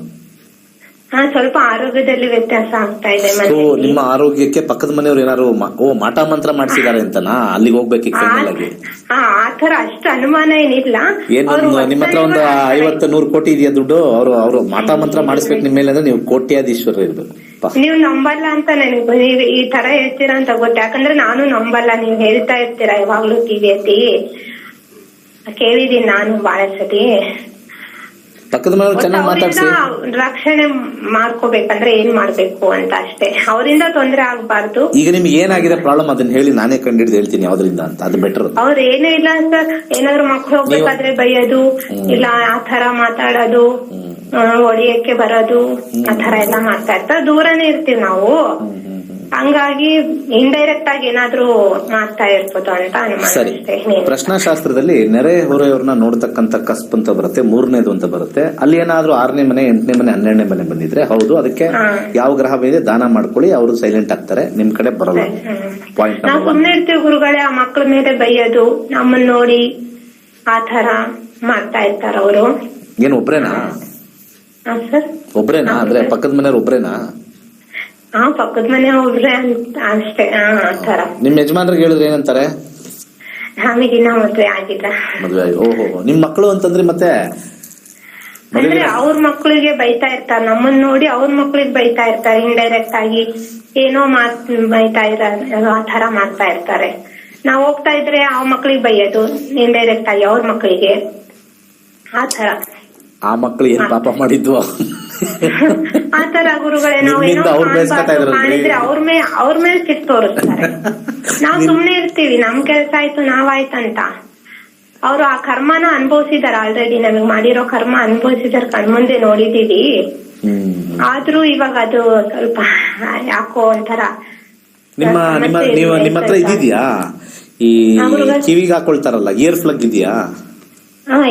ಸ್ವಲ್ಪ ಆರೋಗ್ಯದಲ್ಲಿ ವ್ಯತ್ಯಾಸ ಆಗ್ತಾ ಇದೆ. ನಿಮ್ಮ ಆರೋಗ್ಯಕ್ಕೆ ಪಕ್ಕದ ಮನೆಯವ್ರು ಏನಾದ್ರು ಮಾಟ ಮಂತ್ರ ಮಾಡಿಸಿದಾರೆ ಅಂತನಾ? ಅಲ್ಲಿಗೆ ಹೋಗ್ಬೇಕು ಫೈನಲ್ ಆಗಿ. ಆತರ ಅಷ್ಟು ಅನುಮಾನ ಏನಿಲ್ಲ. ನಿಮ್ಮ ಹತ್ರ ಒಂದು 50-100 ಕೋಟಿ ಇದೆಯಾ ದುಡ್ಡು? ಅವರು ಮಾಟ ಮಂತ್ರ ಮಾಡಿಸ್ಬೇಕು ನಿಮ್ಮ ಮೇಲೆ ಅಂದ್ರೆ ನೀವು ಕೋಟ್ಯಾಧೀಶ್ವರ ಇರ್ಬೇಕು. ನೀವು ನಂಬಲ್ಲ ಅಂತ ನನಗೆ ನೀವು ಈ ತರ ಹೇಳ್ತೀರಾ ಅಂತ ಗೊತ್ತು. ಯಾಕಂದ್ರೆ ನಾನು ನಂಬಲ್ಲ, ನೀವು ಹೇಳ್ತಾ ಇರ್ತೀರಾ ಯಾವಾಗ್ಲೂ ಟಿವಿಯಲ್ಲಿ ಕೇಳಿದೀನಿ ನಾನು ಬಹಳ ಸತಿ. ಪಕ್ಕದ ಮನೆಯವ್ರು ಚೆನ್ನಾಗಿ ಮಾತಾಡ್ಸಿ ರಕ್ಷಣೆ ಮಾಡ್ಕೋಬೇಕಂದ್ರೆ ಏನ್ ಮಾಡ್ಬೇಕು ಅಂತ ಅಷ್ಟೇ. ಅವರಿಂದ ತೊಂದ್ರೆ ಆಗ್ಬಾರ್ದು. ಈಗ ನಿಮ್ಗೆ ಏನಾಗಿದೆ ಪ್ರಾಬ್ಲಮ್ ಅದನ್ನ ಹೇಳಿ, ನಾನೇ ಕಂಡಿಡ್ದು ಹೇಳ್ತೀನಿ ಯಾವ್ದ್ರಿಂದ ಅಂತ. ಅದು ಬೆಟರ್. ಅವ್ರು ಏನೂ ಇಲ್ಲ ಸರ್, ಏನಾದ್ರು ಮಕ್ಳು ಹೋಗ್ಬೇಕಾದ್ರೆ ಬೈಯೋದು, ಇಲ್ಲ ಆ ತರ ಮಾತಾಡೋದು, ಹೊಡಿಯಕ್ಕೆ ಬರೋದು, ಆ ತರ ಎಲ್ಲ ಮಾಡ್ತಾ ಇರ್ತಾರೆ. ದೂರನೇ ಇರ್ತೀವಿ ನಾವು, ಹಂಗಾಗಿ ಇಂಡೈರೆಕ್ಟ್ ಆಗಿ ಏನಾದ್ರೂ ಮಾಡ್ತಾ ಇರ್ಬೋದು ಅಂತ ಅನುಮಾನ. ಸರಿ, ಪ್ರಶ್ನಾಶಾಸ್ತ್ರದಲ್ಲಿ ನೆರೆ ಹೊರೆಯವ್ರನ್ನ ನೋಡ್ತಕ್ಕಂಥ ಕಸ್ಪ್ ಅಂತ ಬರುತ್ತೆ, 3ನೇದು ಅಂತ ಬರುತ್ತೆ. ಅಲ್ಲಿ ಏನಾದ್ರೂ 6ನೇ ಮನೆ, 8ನೇ ಮನೆ, 12ನೇ ಮನೆ ಬಂದಿದ್ರೆ ಹೌದು, ಅದಕ್ಕೆ ಯಾವ ಗ್ರಹ ಬೇರೆ ದಾನ ಮಾಡ್ಕೊಳ್ಳಿ, ಅವರು ಸೈಲೆಂಟ್ ಆಗ್ತಾರೆ, ನಿಮ್ ಕಡೆ ಬರಲ್ಲ. ಪಾಯಿಂಟ್ ನಾವು ಸುಮ್ನೆ ಇರ್ತೀವಿ ಗುರುಗಳೇ. ಆ ಮಕ್ಳ ಮೇಲೆ ಬೈಯೋದು, ನಮ್ಮನ್ನ ನೋಡಿ ಆ ತರ ಮಾಡ್ತಾ ಇರ್ತಾರ ಅವರು. ಏನ್ ಒಬ್ರೇನಾ? ಸರ್ ಒಬ್ರೇನಾ? ಅಂದ್ರೆ ಪಕ್ಕದ ಮನೆಯವ್ರು ಒಬ್ರೇನಾ? ಪಕ್ಕದ ಮನೆ ಒಬ್ರೆ ಅಂತ ಅಷ್ಟೇ. ಆ ತರ. ನಿಮ್ ಯಜಮಾನ್ರಿಗೆ ಹೇಳಿದ್ರೆ ಏನಂತಾರೆ? ನಮಗಿನ್ನ ಮದ್ವೆ ಆಗಿಲ್ಲ. ಮದ್ವೆ ಆಗಿ? ಓಹೋ, ನಿಮ್ ಮಕ್ಕಳು ಅಂತಂದ್ರೆ ಮತ್ತೆ ಅಂದ್ರೆ ಅವ್ರ ಮಕ್ಳಿಗೆ ಬೈತಾ ಇರ್ತಾರೆ, ನಮ್ಮನ್ನ ನೋಡಿ ಅವ್ರ ಮಕ್ಳಿಗೆ ಬೈತಾ ಇರ್ತಾರೆ. ಇಂಡೈರೆಕ್ಟ್ ಆಗಿ ಏನೋ ಬೈತಾ ಇರೋ ಆ ತರ ಮಾಡ್ತಾ ಇರ್ತಾರೆ. ನಾವ್ ಹೋಗ್ತಾ ಇದ್ರೆ ಆ ಮಕ್ಳಿಗೆ ಬೈಯೋದು, ಇಂಡೈರೆಕ್ಟ್ ಆಗಿ ಅವ್ರ ಮಕ್ಳಿಗೆ, ಆ ತರ. ಆ ಮಕ್ಳು ಏನ್ ಪಾಪ ಮಾಡಿದ್ವು? ಆತರ ಗುರುಗಳೇ, ನಾವು ಕಾಣಿದ್ರೆ ಅವ್ರ ಮೇಲೆ ಸಿಟ್ಟು ತೋರಿಸ್ತಾರೆ. ನಾವ್ ಸುಮ್ನೆ ಇರ್ತೀವಿ, ನಮ್ ಕೆಲ್ಸ ಆಯ್ತು ನಾವಾಯ್ತಂತ. ಅವ್ರು ಆ ಕರ್ಮನ ಅನುಭವಿಸಿದಾರೆ ಆಲ್ರೆಡಿ. ನಮಗ್ ಮಾಡಿರೋ ಕರ್ಮ ಅನುಭವಿಸಿದಾರೆ, ಕಣ್ಮುಂದೆ ನೋಡಿದೀವಿ. ಆದ್ರೂ ಇವಾಗ ಅದು ಸ್ವಲ್ಪ ಯಾಕೋ ಒಂಥರ ನಿಮ್ಮ ಹತ್ರ ಇದಿದ್ಯಾ ಈ ಕಿವಿಗೆ ಹಾಕೊಳ್ತಾರಲ್ಲ ಇಯರ್ ಪ್ಲಗ್ ಇದೆಯಾ?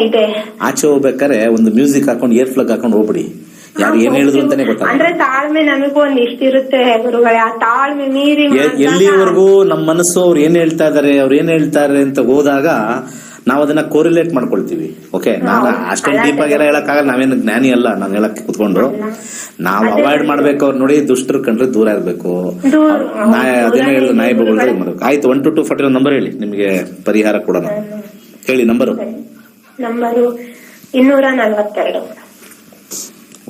ಇದೆ. ಆಚೆ ಹೋಗ್ಬೇಕಾರೆ ಒಂದು ಮ್ಯೂಸಿಕ್ ಹಾಕೊಂಡು ಇಯರ್ ಪ್ಲಗ್ ಹಾಕೊಂಡು ಹೋಗ್ಬಿಡಿ, ಯಾರು ಏನ್ ಹೇಳಿದ್ರು ಅಂತಾನೆ ಗೊತ್ತಾಗ. ಅಂದ್ರೆ ತಾಳ್ಮೆ ನಮಗೂ ಒಂದ್ ಇಷ್ಟಿರುತ್ತೆ ಗುರುಗಳೇ, ಆ ತಾಳ್ಮೆ ಮೀರಿ ಎಲ್ಲಿವರೆಗೂ ನಮ್ಮ ಮನಸ್ಸು ಅವ್ರು ಏನ್ ಹೇಳ್ತಾರೆ ಅಂತ ಹೋದಾಗ ನಾವ್ ಅದನ್ನ ಕೋರಿಲೇಟ್ ಮಾಡ್ಕೊಳ್ತೀವಿ. ಓಕೆ, ನಾನು ಅಷ್ಟೊಂದು ಡೀಪ್ ಆಗಿ ಎಲ್ಲ ಹೇಳಕ್ಕಾಗಲ್ಲ, ನಾವೇನು ಜ್ಞಾನಿ ಅಲ್ಲ ನಾನು ಹೇಳಕ್ ಕುತ್ಕೊಂಡು. ನಾವು ಅವಾಯ್ಡ್ ಮಾಡ್ಬೇಕು ಅವ್ರು ನೋಡಿ, ದುಷ್ಟರು ಕಂಡ್ರೆ ದೂರ ಇರ್ಬೇಕು. ಅದೇನೋ ಹೇಳಿದ್ರು ನಾಯಿ ಬಗಳು ಮಾಡ್ಬೇಕು. ಆಯ್ತು, 1 to 240 ನಂಬರ್ ಹೇಳಿ, ನಿಮ್ಗೆ ಪರಿಹಾರ ಕೊಡೋಣ. ಹೇಳಿ ನಂಬರು. 242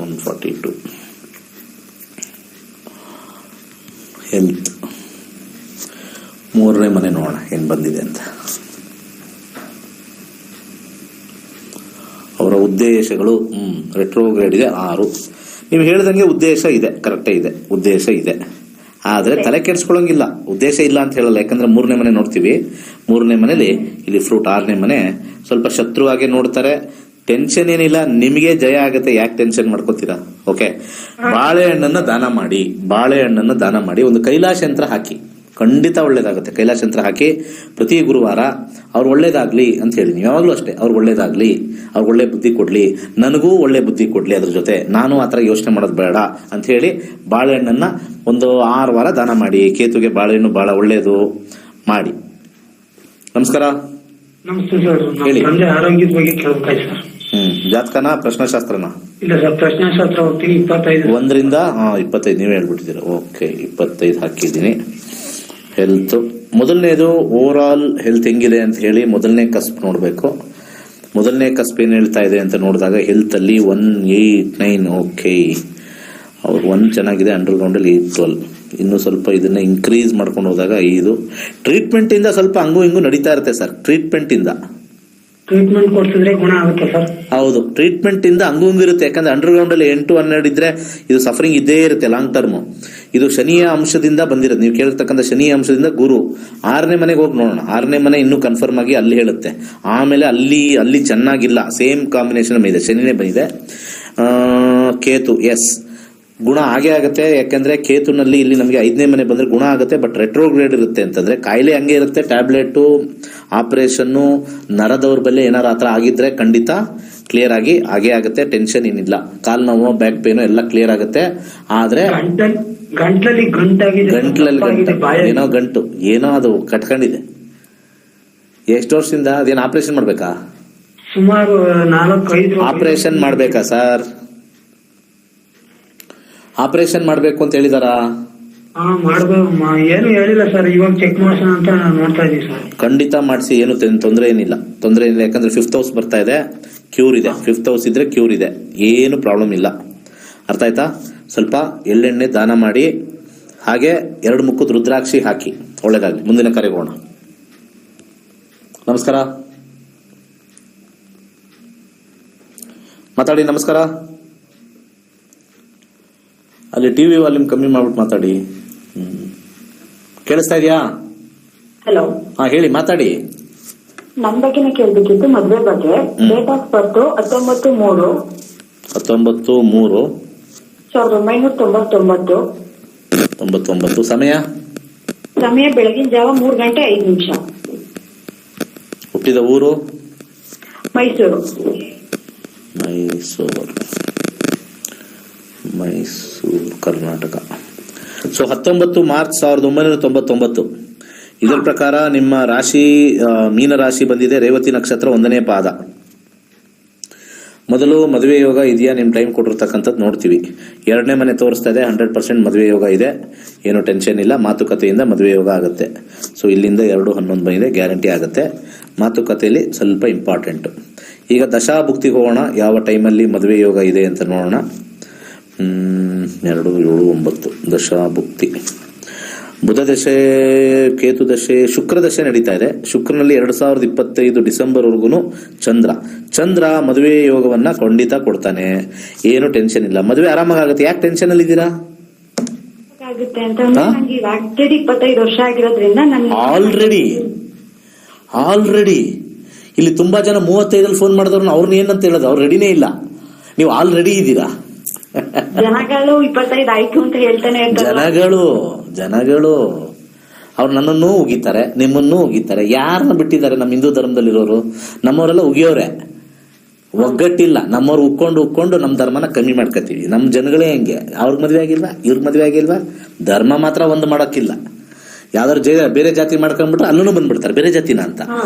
142. ಹೆಲ್ತ್ 3ನೇ ಮನೆ ನೋಡೋಣ ಏನ್ ಬಂದಿದೆ ಅಂತ. ಅವರ ಉದ್ದೇಶಗಳು ರೆಟ್ರೋಗ್ರೇಡ್ ಇದೆ 6. ನೀವು ಹೇಳಿದಂಗೆ ಉದ್ದೇಶ ಇದೆ, ಕರೆಕ್ಟೇ ಇದೆ, ಉದ್ದೇಶ ಇದೆ. ಆದ್ರೆ ತಲೆ ಕೆಡ್ಸ್ಕೊಳಂಗಿಲ್ಲ, ಉದ್ದೇಶ ಇಲ್ಲ ಅಂತ ಹೇಳಲ್ಲ. ಯಾಕಂದ್ರೆ 3ನೇ ಮನೆ ನೋಡ್ತೀವಿ, 3ನೇ ಮನೇಲಿ ಇಲ್ಲಿ ಫ್ರೂಟ್, 6ನೇ ಮನೆ ಸ್ವಲ್ಪ ಶತ್ರುವಾಗೆ ನೋಡ್ತಾರೆ. ಟೆನ್ಷನ್ ಏನಿಲ್ಲ, ನಿಮಗೆ ಜಯ ಆಗುತ್ತೆ, ಯಾಕೆ ಟೆನ್ಷನ್ ಮಾಡ್ಕೋತೀರಾ? ಓಕೆ, ಬಾಳೆಹಣ್ಣನ್ನ ದಾನ ಮಾಡಿ ಒಂದು ಕೈಲಾಶ ಯಂತ್ರ ಹಾಕಿ, ಖಂಡಿತ ಒಳ್ಳೇದಾಗುತ್ತೆ. ಕೈಲಾಶ ಯಂತ್ರ ಹಾಕಿ ಪ್ರತಿ ಗುರುವಾರ ಅವ್ರು ಒಳ್ಳೇದಾಗ್ಲಿ ಅಂತ ಹೇಳಿ, ನೀವು ಯಾವಾಗ್ಲೂ ಅಷ್ಟೇ, ಅವ್ರು ಒಳ್ಳೇದಾಗ್ಲಿ, ಅವ್ರು ಒಳ್ಳೆ ಬುದ್ಧಿ ಕೊಡ್ಲಿ, ನನಗೂ ಒಳ್ಳೆ ಬುದ್ಧಿ ಕೊಡ್ಲಿ, ಅದ್ರ ಜೊತೆ ನಾನು ಆತರ ಯೋಚನೆ ಮಾಡೋದು ಬೇಡ ಅಂತ ಹೇಳಿ ಬಾಳೆಹಣ್ಣನ್ನ ಒಂದು 6 ವಾರ ದಾನ ಮಾಡಿ. ಕೇತುಗೆ ಬಾಳೆಹಣ್ಣು ಬಹಳ ಒಳ್ಳೇದು ಮಾಡಿ. ನಮಸ್ಕಾರ. ನಮಸ್ತೆ ಸರ್. ಹೇಳಿ. ತಂದೆ ಆರೋಗ್ಯದ ಬಗ್ಗೆ ಕೇಳಬೇಕಾಯ್ತು ಸರ್. ಜಾತಕನ ಪ್ರಶ್ನಾಶಾಸ್ತ್ರನ? ಇಲ್ಲ ಸರ್, ಪ್ರಶ್ನಾಶಾಸ್ತ್ರ ಹೋಗ್ತೀನಿ. 25 1ರಿಂದ 25 ನೀವೇ ಹೇಳ್ಬಿಟ್ಟಿದ್ದೀರಾ. ಓಕೆ, 25 ಹಾಕಿದ್ದೀನಿ. ಹೆಲ್ತ್ ಮೊದಲನೇದು ಓವರ್ ಆಲ್ ಹೆಲ್ತ್ ಹೆಂಗಿದೆ ಅಂತ ಹೇಳಿ ಮೊದಲನೇ ಕಸ್ಪ್ ನೋಡ್ಬೇಕು. ಮೊದಲನೇ ಕಸ್ಪ್ ಏನ್ ಹೇಳ್ತಾ ಇದೆ ಅಂತ ನೋಡಿದಾಗ ಹೆಲ್ತ್ ಅಲ್ಲಿ 189. ಓಕೆ, ಅವ್ರು 1 ಚೆನ್ನಾಗಿದೆ, ಅಂಡರ್ಗ್ರೌಂಡ್ ಅಲ್ಲಿ 812. ಇನ್ನು ಸ್ವಲ್ಪ ಇದನ್ನ ಇನ್ಕ್ರೀಸ್ ಮಾಡ್ಕೊಂಡು ಹೋದಾಗ 5. ಟ್ರೀಟ್ಮೆಂಟ್ ಇಂದ ಸ್ವಲ್ಪ ಹಂಗೂ ಹಿಂಗೂ ನಡೀತಾ ಇರುತ್ತೆ ಸರ್. ಟ್ರೀಟ್ಮೆಂಟ್ ಕೊಡ್ತಿದ್ರೆ ಗುಣ ಆಗುತ್ತೆ ಸರ್. ಹೌದು, ಟ್ರೀಟ್ಮೆಂಟ್ ಇಂದ ಹಂಗೂ ಇರುತ್ತೆ. ಯಾಕಂದ್ರೆ ಅಂಡರ್ಗ್ರೌಂಡ್ ಅಲ್ಲಿ 8, 12 ಇದ್ರೆ ಇದು ಸಫರಿಂಗ್ ಇದ್ದೇ ಇರುತ್ತೆ ಲಾಂಗ್ ಟರ್ಮ್. ಇದು ಶನಿಯ ಅಂಶದಿಂದ ಬಂದಿರೋದು. ನೀವು ಕೇಳಿರ್ತಕ್ಕಂಥ ಶನಿಯ ಅಂಶದಿಂದ ಗುರು 6ನೇ ಮನೆಗೆ ಹೋಗಿ ನೋಡೋಣ. 6ನೇ ಮನೆ ಇನ್ನೂ ಕನ್ಫರ್ಮ್ ಆಗಿ ಅಲ್ಲಿ ಹೇಳುತ್ತೆ. ಆಮೇಲೆ ಅಲ್ಲಿ ಚೆನ್ನಾಗಿಲ್ಲ, ಸೇಮ್ ಕಾಂಬಿನೇಷನ್ ಇದೆ, ಶನಿನೇ ಬಂದಿದೆ. ಕೇತು ಎಸ್ ಗುಣ ಆಗೇ ಆಗುತ್ತೆ. ಯಾಕಂದ್ರೆ ಕೇತುನಲ್ಲಿ ಇಲ್ಲಿ ನಮಗೆ 5ನೇ ಮನೆ ಬಂದ್ರೆ ಗುಣ ಆಗುತ್ತೆ. ಬಟ್ ರೆಟ್ರೋಗ್ರೇಡ್ ಇರುತ್ತೆ ಅಂತಂದ್ರೆ ಕಾಯಿಲೆ ಹಂಗೆ ಇರುತ್ತೆ. ಟ್ಯಾಬ್ಲೆಟ್, ಆಪರೇಷನ್, ನರ ದೌರ್ಬಲ್ಯ ಏನಾರ ಆತರ ಆಗಿದ್ರೆ ಖಂಡಿತ ಕ್ಲಿಯರ್ ಆಗಿ ಆಗೇ ಆಗುತ್ತೆ. ಟೆನ್ಷನ್ ಏನಿಲ್ಲ. ಕಾಲ್ ನೋವು, ಬ್ಯಾಕ್ ಪೇನು ಎಲ್ಲ ಕ್ಲಿಯರ್ ಆಗುತ್ತೆ. ಆದ್ರೆ ಗಂಟ್ಲಲ್ಲಿ ಏನೋ ಅದು ಕಟ್ಕೊಂಡಿದೆ. ಎಷ್ಟು ವರ್ಷದಿಂದ? ಅದೇನು ಆಪರೇಷನ್ ಮಾಡ್ಬೇಕಾ? ಸುಮಾರು 4-5 ಆಪರೇಷನ್ ಮಾಡ್ಬೇಕಾ ಸರ್? ಆಪರೇಷನ್ ಮಾಡ್ಬೇಕು ಅಂತ ಹೇಳಿದಾರಾ? ಏನು ಹೇಳಿಲ್ಲ ಸರ್. ಇವಾಗ ಚೆಕ್ ಮಾಡ್ಸೋಣ ಅಂತ ನೋಡ್ತಾ ಇದೀವಿ ಸರ್. ಖಂಡಿತ ಮಾಡಿಸಿ, ಏನು ತೊಂದರೆ ಏನಿಲ್ಲ. ಯಾಕಂದ್ರೆ 5th ಹೌಸ್ ಬರ್ತಾ ಇದೆ, ಕ್ಯೂರ್ ಇದೆ. 5th ಹೌಸ್ ಇದ್ರೆ ಕ್ಯೂರ್ ಇದೆ, ಏನು ಪ್ರಾಬ್ಲಮ್ ಇಲ್ಲ. ಅರ್ಥ ಆಯ್ತಾ? ಸ್ವಲ್ಪ ಎಳ್ಳೆಣ್ಣೆ ದಾನ ಮಾಡಿ, ಹಾಗೆ 2 ಮುಖದ ರುದ್ರಾಕ್ಷಿ ಹಾಕಿ, ಒಳ್ಳೇದಾಗ್ಲಿ. ಮುಂದಿನ ಕರೆಗೆ ಹೋಗೋಣ. ನಮಸ್ಕಾರ, ಮಾತಾಡಿ. ನಮಸ್ಕಾರ. ಅಲ್ಲಿ ಟಿವಿ ವಾಲ್ಯೂಮ್ ಕಮ್ಮಿ ಮಾಡ್ಬಿಟ್ಟು ಮಾತಾಡಿ. ಕೇಳಿಸ್ತಾ ಇದೆಯಾ? ಹಲೋ. ಹಾ ಹೇಳಿ, ಮಾತಾಡಿ. ನಮ್ ಬಗ್ಗೆನೇ ಕೇಳ್ಬೇಕಿತ್ತು, ಮದ್ವೆ ಬಗ್ಗೆ. Date of birth 19/3/1999. 99. ಸಮಯ ಬೆಳಗಿನ ಜಾವ 3:05. ಹುಟ್ಟಿದ ಊರು? ಮೈಸೂರು, ಕರ್ನಾಟಕ. So 19 March 1999. ಇದರ ಪ್ರಕಾರ ನಿಮ್ಮ ರಾಶಿ ಮೀನ ರಾಶಿ ಬಂದಿದೆ. ರೇವತಿ ನಕ್ಷತ್ರ 1ನೇ ಪಾದ. ಮೊದಲು ಮದುವೆ ಯೋಗ ಇದೆಯಾ, ನಿಮ್ ಟೈಮ್ ಕೊಟ್ಟಿರ್ತಕ್ಕಂಥದ್ದು ನೋಡ್ತೀವಿ. 2ನೇ ಮನೆ ತೋರಿಸ್ತಾ ಇದೆ, 100% ಮದುವೆ ಯೋಗ ಇದೆ, ಏನು ಟೆನ್ಷನ್ ಇಲ್ಲ. ಮಾತುಕತೆಯಿಂದ ಮದುವೆ ಯೋಗ ಆಗುತ್ತೆ. ಸೊ ಇಲ್ಲಿಂದ 2-11 ಬಂದಿದೆ, ಗ್ಯಾರಂಟಿ ಆಗುತ್ತೆ. ಮಾತುಕತೆಯಲ್ಲಿ ಸ್ವಲ್ಪ ಇಂಪಾರ್ಟೆಂಟ್. ಈಗ ದಶಾಭುಕ್ತಿಗೆ ಹೋಗೋಣ, ಯಾವ ಟೈಮಲ್ಲಿ ಮದುವೆ ಯೋಗ ಇದೆ ಅಂತ ನೋಡೋಣ. 2-7-9 ದಶಾಭುಕ್ತಿ. ಬುಧ ದಶೆ, ಕೇತು ದಶೆ, ಶುಕ್ರ ದಶೆ ನಡೀತಾ ಇದೆ. ಶುಕ್ರನಲ್ಲಿ 2025 ಡಿಸೆಂಬರ್ವರೆಗೂ ಚಂದ್ರ ಮದುವೆ ಯೋಗವನ್ನ ಖಂಡಿತ ಕೊಡ್ತಾನೆ, ಏನು ಟೆನ್ಷನ್ ಇಲ್ಲ. ಮದುವೆ ಆರಾಮಾಗುತ್ತೆ. ಯಾಕೆ ಟೆನ್ಷನ್ ಅಲ್ಲಿ ಇದ್ದೀರಾ? ಆಗುತ್ತೆ ಅಂತಂದ್ರೆ ನನಗೆ 25 ವರ್ಷ ಆಗಿರೋದ್ರಿಂದ ಆಲ್ರೆಡಿ ಇಲ್ಲಿ ತುಂಬಾ ಜನ 35 ಫೋನ್ ಮಾಡಿದವ್ರನ್ನ ಅವ್ರನ್ನ ಏನಂತ ಹೇಳೋದು, ಅವ್ರು ರೆಡಿನೇ ಇಲ್ಲ. ನೀವು ಆಲ್ರೆಡಿ ಇದ್ದೀರಾ. ಜನಗಳು 25 ಆಯ್ತು ಅಂತ ಹೇಳ್ತಾನೆ ಇರ್ತಾರೆ. ಜನಗಳು ಅವ್ರು ನನ್ನನ್ನು ಉಗಿತಾರೆ, ನಿಮ್ಮನ್ನು ಉಗಿತಾರೆ. ಯಾರನ್ನ ಬಿಟ್ಟಿದ್ದಾರೆ ನಮ್ಮ ಹಿಂದೂ ಧರ್ಮದಲ್ಲಿರೋರು? ನಮ್ಮವರೆಲ್ಲ ಉಗಿಯೋರೆ, ಒಗ್ಗಟ್ಟಿಲ್ಲ. ನಮ್ಮವ್ರು ಉಕ್ಕೊಂಡು ನಮ್ಮ ಧರ್ಮನ ಕಮ್ಮಿ ಮಾಡ್ಕೋತೀವಿ. ನಮ್ಮ ಜನಗಳೇ ಹೆಂಗೆ, ಅವ್ರಿಗೆ ಮದ್ವೆ ಆಗಿಲ್ವಾ, ಇವ್ರಿಗೆ ಮದ್ವೆ ಆಗಿಲ್ವಾ, ಧರ್ಮ ಮಾತ್ರ ಒಂದು ಮಾಡೋಕ್ಕಿಲ್ಲ. ಯಾವ್ದಾದ್ರು ಬೇರೆ ಜಾತಿ ಮಾಡ್ಕೊಂಡ್ಬಿಟ್ರೆ ಅಲ್ಲೂ ಬಂದ್ಬಿಡ್ತಾರೆ ಬೇರೆ ಜಾತಿನ ಅಂತ.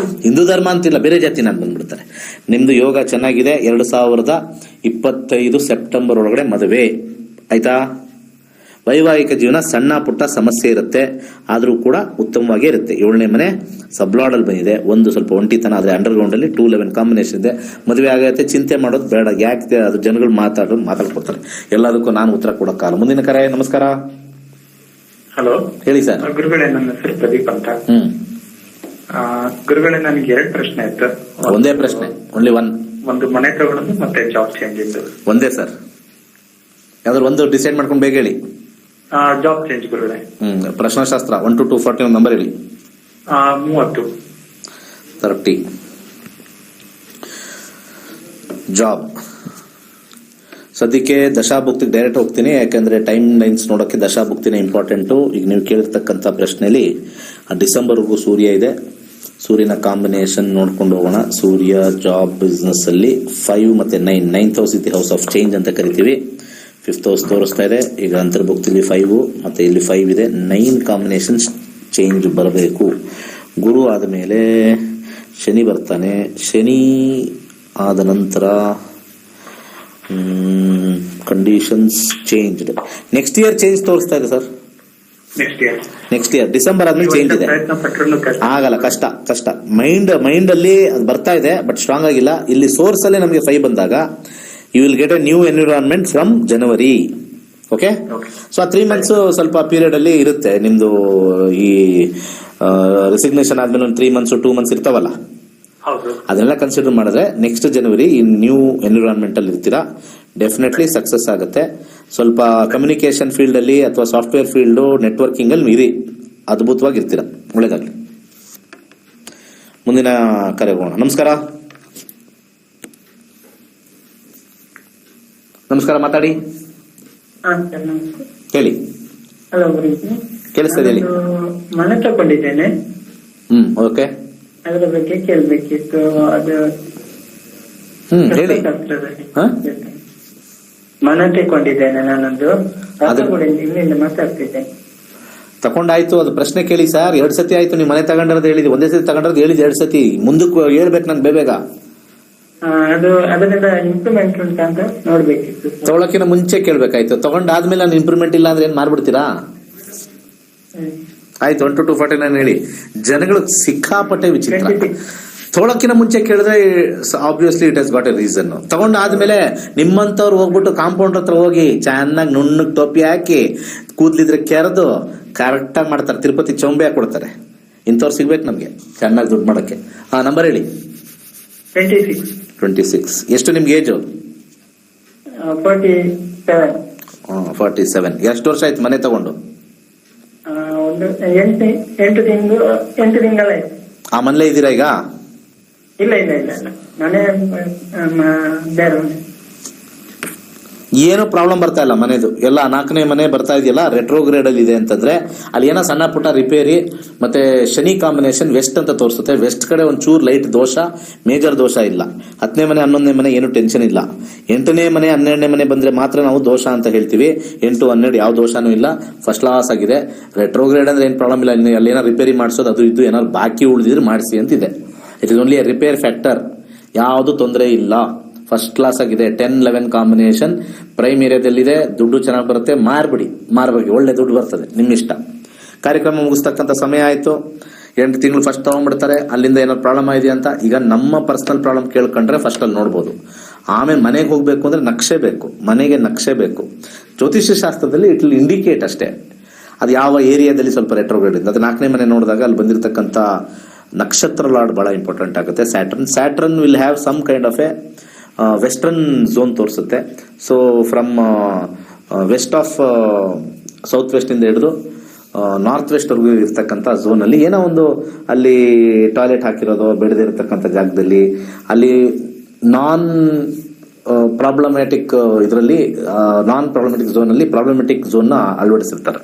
ಹಿಂದೂ ಧರ್ಮ ಅಂತಿಲ್ಲ, ಬೇರೆ ಜಾತಿನ ಅಂತ ಬಂದ್ಬಿಡ್ತಾರೆ. ನಿಮ್ದು ಯೋಗ ಚೆನ್ನಾಗಿದೆ. 2025 ಸೆಪ್ಟೆಂಬರ್ ಒಳಗಡೆ ಮದುವೆ ಆಯ್ತಾ? ವೈವಾಹಿಕ ಜೀವನ ಸಣ್ಣ ಪುಟ್ಟ ಸಮಸ್ಯೆ ಇರುತ್ತೆ, ಆದ್ರೂ ಕೂಡ ಉತ್ತಮವಾಗೇ ಇರುತ್ತೆ. 7ನೇ ಮನೆ ಸಬ್ಲಾಡಲ್ ಬಂದಿದೆ. ಒಂದು ಸ್ವಲ್ಪ ಒಂಟಿತನ, ಆದ್ರೆ ಅಂಡರ್ಗ್ರೌಂಡ್ ಅಲ್ಲಿ 211 ಕಾಂಬಿನೇಷನ್ ಇದೆ. ಮದುವೆ ಆಗತ್ತೆ, ಚಿಂತೆ ಮಾಡೋದು ಬೇಡ. ಯಾಕೆ ಅದು ಜನಗಳು ಮಾತಾಡ್ಕೊಡ್ತಾರೆ. ಎಲ್ಲದಕ್ಕೂ ನಾನು ಉತ್ತರ ಕೊಡಕ್ಕಾಗಲ್ಲ. ಮುಂದಿನ ಕರೆ. ನಮಸ್ಕಾರ. ಹಲೋ, ಹೇಳಿ ಸರ್. ಗುರುಗಳೇ, ನನ್ನ ಹೆಸರು ಪ್ರದೀಪ್ ಅಂತ. ಗುರುಗಳೇ, ನನಗೆ 2 ಪ್ರಶ್ನೆ ಇತ್ತು. ಒಂದೇ ಪ್ರಶ್ನೆ, ಓನ್ಲಿ ಒನ್. ಒಂದು ಮನೆ ತಗೊಳ್ಳೋದು ಮತ್ತೆ ಜಾಬ್ ಚೇಂಜ್ ಇತ್ತು. ಒಂದೇ ಸರ್, ಯಾವ್ದಾದ್ರು ಒಂದು ಡಿಸೈಡ್ ಮಾಡ್ಕೊಂಡು ಬೇಗ ಹೇಳಿ. ಜಾಬ್ ಚೇಂಜ್ ಗುರುಗಳೇ. ಪ್ರಶ್ನಾಶಾಸ್ತ್ರ 1 to 240 ನಂಬರ್ ಹೇಳಿ. 30 ಜಾಬ್. ಸದ್ಯಕ್ಕೆ ದಶಾಭುಕ್ತಿಗೆ ಡೈರೆಕ್ಟ್ ಹೋಗ್ತೀನಿ, ಯಾಕಂದ್ರೆ ಟೈಮ್ ಲೈನ್ಸ್ ನೋಡೋಕೆ ದಶಾಭುಕ್ತಿನೇ ಇಂಪಾರ್ಟೆಂಟು. ಈಗ ನೀವು ಕೇಳಿರ್ತಕ್ಕಂಥ ಪ್ರಶ್ನೆಯಲ್ಲಿ ಡಿಸೆಂಬರ್ವರೆಗೂ ಸೂರ್ಯ ಇದೆ. ಸೂರ್ಯನ ಕಾಂಬಿನೇಷನ್ ನೋಡ್ಕೊಂಡು ಹೋಗೋಣ. ಸೂರ್ಯ ಜಾಬ್ ಬಿಸ್ನೆಸ್ ಅಲ್ಲಿ 5 ಮತ್ತೆ 9. 9th ಹೌಸ್ ಇದೆ ಹೌಸ್ ಆಫ್ ಚೇಂಜ್ ಅಂತ ಕರಿತೀವಿ. 5th ಹೌಸ್ ತೋರಿಸ್ತಾ ಇದೆ. ಈಗ ಅಂತರ್ಭುಕ್ತಿಲಿ 5 ಮತ್ತೆ ಇಲ್ಲಿ 5 ಇದೆ. 9 ಕಾಂಬಿನೇಷನ್ ಚೇಂಜ್ ಬರಬೇಕು. ಗುರು ಆದ ಮೇಲೆ ಶನಿ ಬರ್ತಾನೆ. ಶನಿ ಆದ ನಂತರ conditions changed. Next year change ತೋರಿಸ್ತಾ ಇದೆ ಸರ್. ನೆಕ್ಸ್ಟ್ ಇಯರ್ ಡಿಸೆಂಬರ್ ಆದ್ಮೇಲೆ ಚೇಂಜ್ ಇದೆ. ಆಗಲ್ಲ, ಕಷ್ಟ. ಮೈಂಡ್ ಅಲ್ಲಿ ಅದು ಬರ್ತಾ ಇದೆ, ಬಟ್ ಸ್ಟ್ರಾಂಗ್ ಆಗಿಲ್ಲ. ಇಲ್ಲಿ ಸೋರ್ಸ್ ಅಲ್ಲಿ ನಮಗೆ 5 ಬಂದಾಗ you will get a new environment from January. Okay, so ಆ 3 months ಸ್ವಲ್ಪ ಪೀರಿಯಡ್ ಅಲ್ಲಿ ಇರುತ್ತೆ ನಿಮ್ದು. ಈ ರೆಸಿಗ್ನೇಷನ್ ಆದ್ಮೇಲೆ ಒಂದು 3 months 2 months ಇರ್ತಾವಲ್ಲ, ಅದನ್ನೆಲ್ಲ ಕನ್ಸಿಡರ್ ಮಾಡಿದ್ರೆ ನೆಕ್ಸ್ಟ್ ಜನವರಿ ಈ ನ್ಯೂ ಎನ್ವಿರಾನ್ಮೆಂಟ್ ಅಲ್ಲಿ ಇರ್ತೀರಾ. ಡೆಫಿನೆಟ್ಲಿ ಸಕ್ಸಸ್ ಆಗುತ್ತೆ. ಸ್ವಲ್ಪ ಕಮ್ಯುನಿಕೇಶನ್ ಫೀಲ್ಡ್ ಅಲ್ಲಿ ಅಥವಾ ಸಾಫ್ಟ್ವೇರ್ ಫೀಲ್ಡ್, ನೆಟ್ವರ್ಕಿಂಗ್ ಅಲ್ಲಿ ಮೀರಿ ಅದ್ಭುತವಾಗಿರ್ತೀರಾ. ಒಳ್ಳೇದಾಗ್ಲಿ. ಮುಂದಿನ ಕರೆ ಹೋಗೋಣ. ನಮಸ್ಕಾರ. ನಮಸ್ಕಾರ, ಮಾತಾಡಿ, ಹೇಳಿ. ಹಲೋ, ಕೇಳಿಸ್ತದೆ, ಹೇಳಿ. ಮನೆ ತಗೊಂಡಿದ್ದೇನೆ. ಓಕೆ, ಅದರ ಬಗ್ಗೆ ಕೇಳ್ಬೇಕಿತ್ತು. ಅದು ಹೇಳಿ. ಮನೆ ತಗೊಂಡಿದ್ದೇನೆ ನಾನೊಂದು. ಇಲ್ಲಿಂದ ಮಾತಾಡ್ತಿದ್ದೇನೆ. ತಕೊಂಡಾಯ್ತು, ಅದು ಪ್ರಶ್ನೆ ಕೇಳಿ ಸರ್. 2 ಸತಿ ಆಯ್ತು ನೀವು ಮನೆ ತಗೊಂಡಿರೋದು ಹೇಳಿದ್ರಿ. ಒಂದೇ ಸತಿ ತಗೊಂಡ್ರದ್ದು ಹೇಳಿದ್ 2 ಸತಿ. ಮುಂದಕ್ಕೆ ಹೇಳ್ಬೇಕು ನನ್ಗೆ ಬೇಗ. ಅದು ಅದರಿಂದ ಇಂಪ್ರೂವ್ಮೆಂಟ್ ಉಂಟಾ ಅಂತ ನೋಡ್ಬೇಕಿತ್ತು. ತಗೊಳಕಿನ ಮುಂಚೆ ಕೇಳ್ಬೇಕಾಯ್ತು. ತಗೊಂಡಾದ್ಮೇಲೆ ನಾನು ಇಂಪ್ರೂವ್ಮೆಂಟ್ ಇಲ್ಲ ಅಂದ್ರೆ ಏನ್ ಮಾಡ್ಬಿಡ್ತೀರಾ? ಆಯ್ತು, 1 to 249 ಹೇಳಿ. ಜನಗಳು ಸಿಕ್ಕಾಪಟ್ಟೆ ವಿಚಿತ್ರ. ತಗೊಳಕಿನ ಮುಂಚೆ ಕೇಳಿದ್ರೆ obviously it has got a reason. ತಗೊಂಡಾದ್ಮೇಲೆ ನಿಮ್ಮಂತವ್ರು ಹೋಗ್ಬಿಟ್ಟು ಕಾಂಪೌಂಡರ್ ಹತ್ರ ಹೋಗಿ ಚೆನ್ನಾಗಿ ನುಣ್ಣಗ್ ಟೋಪಿ ಹಾಕಿ ಕೂದ್ಲಿದ್ರೆ ಕೆರೆದು ಕರೆಕ್ಟ್ ಆಗಿ ಮಾಡ್ತಾರೆ. ತಿರುಪತಿ ಚೌಂಬೆ ಹಾಕಿ ಕೊಡ್ತಾರೆ. ಇಂಥವ್ರು ಸಿಗ್ಬೇಕು ನಮ್ಗೆ ಚೆನ್ನಾಗಿ ದುಡ್ಡು ಮಾಡಕ್ಕೆ. ನಂಬರ್ ಹೇಳಿ. 26. ಎಷ್ಟು ನಿಮ್ಗೆ ಏಜು? 47. ಎಷ್ಟು ವರ್ಷ ಆಯ್ತು ಮನೆ ತಗೊಂಡು? 8 ತಿಂಗಳಾಯ್ತು. ಆ ಮನೇಲೇ ಇದ್ದೀರಾ ಈಗ? ಇಲ್ಲ, ಮನೆ ಬೇರೆ. ಏನು ಪ್ರಾಬ್ಲಮ್ ಬರ್ತಾ ಇಲ್ಲ ಮನೆದು. ಎಲ್ಲ 4ನೇ ಮನೆ ಬರ್ತಾ ಇದೆಯಲ್ಲ, ರೆಟ್ರೋಗ್ರೇಡ್ ಅಲ್ಲಿ ಇದೆ ಅಂತಂದ್ರೆ ಅಲ್ಲಿ ಏನೋ ಸಣ್ಣ ಪುಟ್ಟ ರಿಪೇರಿ. ಮತ್ತೆ ಶನಿ ಕಾಂಬಿನೇಷನ್ ವೆಸ್ಟ್ ಅಂತ ತೋರಿಸುತ್ತೆ. ವೆಸ್ಟ್ ಕಡೆ ಒಂಚೂರು ಲೈಟ್ ದೋಷ, ಮೇಜರ್ ದೋಷ ಇಲ್ಲ. 10ನೇ ಮನೆ 11ನೇ ಮನೆ ಏನು ಟೆನ್ಷನ್ ಇಲ್ಲ. 8ನೇ ಮನೆ 12ನೇ ಮನೆ ಬಂದ್ರೆ ಮಾತ್ರ ನಾವು ದೋಷ ಅಂತ ಹೇಳ್ತೀವಿ. 8, 12 ಯಾವ ದೋಷನೂ ಇಲ್ಲ, ಫಸ್ಟ್ ಕ್ಲಾಸ್ ಆಗಿದೆ. ರೆಟ್ರೋಗ್ರೇಡ್ ಅಂದ್ರೆ ಏನ್ ಪ್ರಾಬ್ಲಮ್ ಇಲ್ಲ. ಅಲ್ಲಿ ಏನೋ ರಿಪೇರಿ ಮಾಡಿಸೋದು ಅದು ಇದು ಏನಾದ್ರು ಬಾಕಿ ಉಳಿದಿದ್ರೆ ಮಾಡಿಸಿ ಅಂತಿದೆ. It is only A repair factor. ಯಾವುದು ತೊಂದರೆ ಇಲ್ಲ, ಫಸ್ಟ್ ಕ್ಲಾಸ್ ಆಗಿದೆ. 10, 11 ಕಾಂಬಿನೇಷನ್ ಪ್ರೈಮ್ ಏರಿಯಾದಲ್ಲಿದೆ. ದುಡ್ಡು ಚೆನ್ನಾಗಿ ಬರುತ್ತೆ. ಮಾರ್ಬೇಕು, ಒಳ್ಳೆ ದುಡ್ಡು ಬರ್ತದೆ. ನಿಮ್ಮಿಷ್ಟ. ಕಾರ್ಯಕ್ರಮ ಮುಗಿಸ್ತಕ್ಕಂಥ ಸಮಯ ಆಯ್ತು. 8 ತಿಂಗಳು ಫಸ್ಟ್ ತಗೊಂಡ್ಬಿಡ್ತಾರೆ. ಅಲ್ಲಿಂದ ಏನೋ ಪ್ರಾಬ್ಲಮ್ ಇದೆ ಅಂತ. ಈಗ ನಮ್ಮ ಪರ್ಸನಲ್ ಪ್ರಾಬ್ಲಮ್ ಕೇಳ್ಕೊಂಡ್ರೆ ಫಸ್ಟ್ ಅಲ್ಲಿ ನೋಡ್ಬೋದು. ಆಮೇಲೆ ಮನೆಗೆ ಹೋಗ್ಬೇಕು ಅಂದ್ರೆ ನಕ್ಷೆ ಬೇಕು, ಮನೆಗೆ ನಕ್ಷೆ ಬೇಕು. ಜ್ಯೋತಿಷ್ಯ ಶಾಸ್ತ್ರದಲ್ಲಿ ಇಟ್ ವಿಲ್ ಇಂಡಿಕೇಟ್ ಅಷ್ಟೇ ಅದು ಯಾವ ಏರಿಯಾದಲ್ಲಿ ಸ್ವಲ್ಪ ರೆಟ್ರೋಗ್ರೇಡ್ ಇದೆ. ಅದು 4ನೇ ಮನೆ ನೋಡಿದಾಗ ಅಲ್ಲಿ ಬಂದಿರತಕ್ಕಂಥ ನಕ್ಷತ್ರ ಲಾರ್ಡ್ ಬಹಳ ಇಂಪಾರ್ಟೆಂಟ್ ಆಗುತ್ತೆ. Saturn will have some kind of a western zone ತೋರಿಸುತ್ತೆ. So from west of south west ಇಂದ ಹಿಡಿದು ನಾರ್ತ್ ವೆಸ್ಟ್ ವರ್ಗೂ ಇರ್ತಕ್ಕಂಥ ಝೋನ್ ಅಲ್ಲಿ ಏನೋ ಒಂದು ಅಲ್ಲಿ ಟಾಯ್ಲೆಟ್ ಹಾಕಿರೋದು, ಬೆಳೆದಿರತಕ್ಕಂಥ ಜಾಗದಲ್ಲಿ ಅಲ್ಲಿ ನಾನ್ ಪ್ರಾಬ್ಲಮ್ಯಾಟಿಕ್ ಇದರಲ್ಲಿ ನಾನ್ ಪ್ರಾಬ್ಲಮ್ಯಾಟಿಕ್ ಝೋನ್ ಅಲ್ಲಿ ಪ್ರಾಬ್ಲಮ್ಯಾಟಿಕ್ ಝೋನ್ ನ ಅಳವಡಿಸಿರ್ತಾರೆ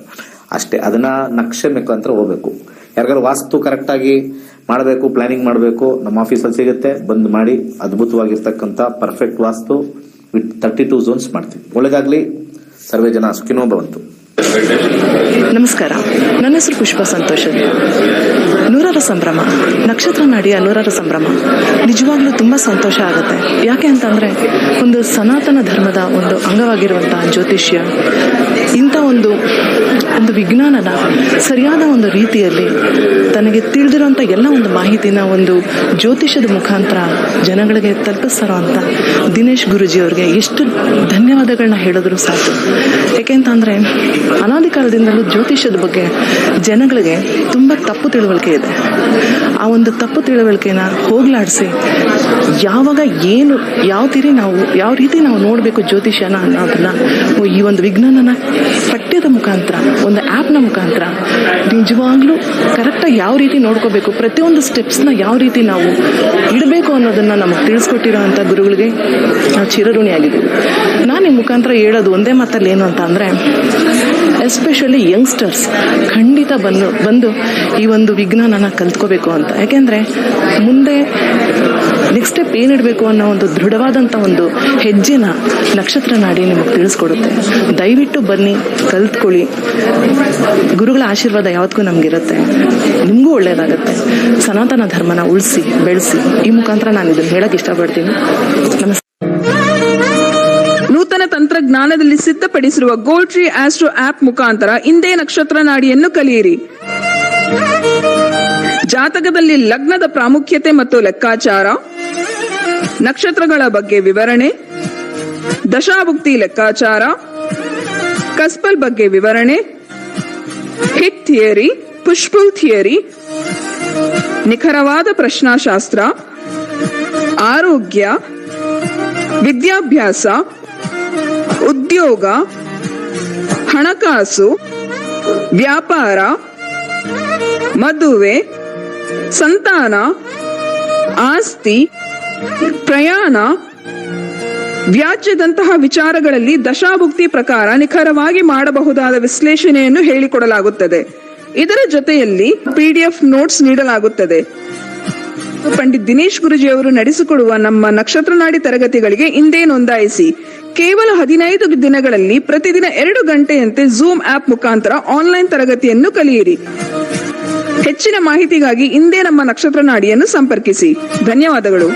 ಅಷ್ಟೇ. ಅದನ್ನ ನಕ್ಷೆ ಮುಖಾಂತರ ಹೋಗ್ಬೇಕು. ಯಾರಿಗಾರು ವಾಸ್ತು ಕರೆಕ್ಟ್ ಆಗಿ ಮಾಡಬೇಕು, ಪ್ಲಾನಿಂಗ್ ಮಾಡಬೇಕು, ನಮ್ಮ ಆಫೀಸಲ್ಲಿ ಸಿಗುತ್ತೆ, ಬಂದ್ ಮಾಡಿ. ಅದ್ಭುತವಾಗಿರ್ತಕ್ಕಂಥ ಪರ್ಫೆಕ್ಟ್ ವಾಸ್ತು ವಿತ್ 32 ಝೋನ್ಸ್ ಮಾಡ್ತೀವಿ. ಒಳ್ಳೆದಾಗ್ಲಿ. ಸರ್ವೇ ಜನ ಸುಖಿನೋ ಭವಂತು. ನಮಸ್ಕಾರ, ನನ್ನ ಹೆಸರು ಪುಷ್ಪ ಸಂತೋಷ್. ನೂರರ ಸಂಭ್ರಮ, ನಕ್ಷತ್ರ ನಾಡಿಯ ನೂರರ ಸಂಭ್ರಮ ನಿಜವಾಗ್ಲೂ ತುಂಬಾ ಸಂತೋಷ ಆಗುತ್ತೆ. ಯಾಕೆ ಅಂತಂದ್ರೆ ಒಂದು ಸನಾತನ ಧರ್ಮದ ಒಂದು ಅಂಗವಾಗಿರುವಂತಹ ಜ್ಯೋತಿಷ್ಯ ಇಂಥ ಒಂದು ವಿಜ್ಞಾನನ ಸರಿಯಾದ ಒಂದು ರೀತಿಯಲ್ಲಿ ತನಗೆ ತಿಳಿದಿರುವಂತ ಎಲ್ಲ ಒಂದು ಮಾಹಿತಿನ ಒಂದು ಜ್ಯೋತಿಷ್ಯದ ಮುಖಾಂತರ ಜನಗಳಿಗೆ ತಲುಪಿಸ್ತಾರೋ ಅಂತ ದಿನೇಶ್ ಗುರುಜಿ ಅವ್ರಿಗೆ ಎಷ್ಟು ಧನ್ಯವಾದಗಳನ್ನ ಹೇಳಿದ್ರು ಸಾಕು. ಯಾಕೆಂತಂದ್ರೆ ಅನಾದಿ ಕಾಲದಿಂದಲೂ ಜ್ಯೋತಿಷ್ಯದ ಬಗ್ಗೆ ಜನಗಳಿಗೆ ತುಂಬಾ ತಪ್ಪು ತಿಳುವಳಿಕೆ ಇದೆ. ಆ ಒಂದು ತಪ್ಪು ತಿಳುವಳಿಕೆನ ಹೋಗ್ಲಾಡಿಸಿ ಯಾವಾಗ ಏನು ಯಾವ ರೀತಿ ನಾವು ನೋಡಬೇಕು ಜ್ಯೋತಿಷ್ಯನ ಅನ್ನೋದನ್ನ ಈ ಒಂದು ವಿಜ್ಞಾನನ ಪಠ್ಯದ ಮುಖಾಂತರ, ಒಂದು ಆ್ಯಪ್ನ ಮುಖಾಂತರ ನಿಜವಾಗ್ಲೂ ಕರೆಕ್ಟಾಗಿ ಯಾವ ರೀತಿ ನೋಡ್ಕೋಬೇಕು, ಪ್ರತಿಯೊಂದು ಸ್ಟೆಪ್ಸ್ನ ಯಾವ ರೀತಿ ನಾವು ಇಡಬೇಕು ಅನ್ನೋದನ್ನ ನಮಗೆ ತಿಳಿಸ್ಕೊಟ್ಟಿರೋ ಅಂಥ ಗುರುಗಳಿಗೆ ನಾವು ಚಿರಋಣಿಯಾಗಿದ್ದೀವಿ. ನಾನು ಈ ಮುಖಾಂತರ ಹೇಳೋದು ಒಂದೇ ಮಾತಲ್ಲಿ ಏನು ಅಂತ ಅಂದರೆ, ಎಸ್ಪೆಷಲಿ ಯಂಗ್ಸ್ಟರ್ಸ್ ಖಂಡಿತ ಬಂದು ಈ ಒಂದು ವಿಜ್ಞಾನನ ಕಲ್ತ್ಕೋಬೇಕು ಅಂತ. ಯಾಕೆಂದರೆ ಮುಂದೆ ನೆಕ್ಸ್ಟ್ ಸ್ಟೆಪ್ ಏನಿಡಬೇಕು ಅನ್ನೋ ಒಂದು ದೃಢವಾದಂಥ ಒಂದು ಹೆಜ್ಜೆನ ನಕ್ಷತ್ರ ನಾಡಿ ನಿಮಗೆ ತಿಳಿಸ್ಕೊಡುತ್ತೆ. ದಯವಿಟ್ಟು ಬನ್ನಿ, ಕಲ್ತ್ಕೊಳ್ಳಿ. ಗುರುಗಳ ಆಶೀರ್ವಾದ ಯಾವತ್ತಿಗೂ ನಮಗಿರುತ್ತೆ, ನಿಮಗೂ ಒಳ್ಳೆಯದಾಗುತ್ತೆ. ಸನಾತನ ಧರ್ಮನ ಉಳಿಸಿ ಬೆಳೆಸಿ. ಈ ಮುಖಾಂತರ ನಾನು ಇದನ್ನು ಹೇಳಕ್ಕೆ ಇಷ್ಟಪಡ್ತೀನಿ. ನಮಸ್ಕಾರ. ನೂತನ ತಂತ್ರಜ್ಞಾನದಲ್ಲಿ ಸಿದ್ಧಪಡಿಸಿರುವ ಗೋಲ್ಡ್ ಟ್ರೀ ಆಸ್ಟ್ರೋ ಆಪ್ ಮುಖಾಂತರ ಇಂದೇ ನಕ್ಷತ್ರ ನಾಡಿಯನ್ನು ಕಲಿಯಿರಿ. ಜಾತಕದಲ್ಲಿ ಲಗ್ನದ ಪ್ರಾಮುಖ್ಯತೆ ಮತ್ತು ಲೆಕ್ಕಾಚಾರ, ನಕ್ಷತ್ರಗಳ ಬಗ್ಗೆ ವಿವರಣೆ, ದಶಾಭುಕ್ತಿ ಲೆಕ್ಕಾಚಾರ, ಕಸ್ಪಲ್ ಬಗ್ಗೆ ವಿವರಣೆ, ಹಿಟ್ ಥಿಯರಿ, ಪುಷ್ಪುಲ್ ಥಿಯರಿ, ನಿಖರವಾದ ಪ್ರಶ್ನಾಶಾಸ್ತ್ರ, ಆರೋಗ್ಯ, ವಿದ್ಯಾಭ್ಯಾಸ, ಉದ್ಯೋಗ, ಹಣಕಾಸು, ವ್ಯಾಪಾರ, ಮದುವೆ, ಸಂತಾನ, ಆಸ್ತಿ, ಪ್ರಯಾಣ, ವ್ಯಾಜ್ಯದಂತಹ ವಿಚಾರಗಳಲ್ಲಿ ದಶಾಭುಕ್ತಿ ಪ್ರಕಾರ ನಿಖರವಾಗಿ ಮಾಡಬಹುದಾದ ವಿಶ್ಲೇಷಣೆಯನ್ನು ಹೇಳಿಕೊಡಲಾಗುತ್ತದೆ. ಇದರ ಜೊತೆಯಲ್ಲಿ PDF ನೋಟ್ಸ್ ನೀಡಲಾಗುತ್ತದೆ. ಪಂಡಿತ್ ದಿನೇಶ್ ಗುರುಜಿ ಅವರು ನಡೆಸಿಕೊಡುವ ನಮ್ಮ ನಕ್ಷತ್ರ ನಾಡಿ ತರಗತಿಗಳಿಗೆ ಇಂದೇ ನೋಂದಾಯಿಸಿ. ಕೇವಲ 15 ದಿನಗಳಲ್ಲಿ ಪ್ರತಿದಿನ 2 ಗಂಟೆಯಂತೆ ಝೂಮ್ ಆಪ್ ಮುಖಾಂತರ ಆನ್ಲೈನ್ ತರಗತಿಯನ್ನು ಕಲಿಯಿರಿ. ಹೆಚ್ಚಿನ ಮಾಹಿತಿಗಾಗಿ ಇಂದೇ ನಮ್ಮ ನಕ್ಷತ್ರ ನಾಡಿಯನ್ನು ಸಂಪರ್ಕಿಸಿ. ಧನ್ಯವಾದಗಳು.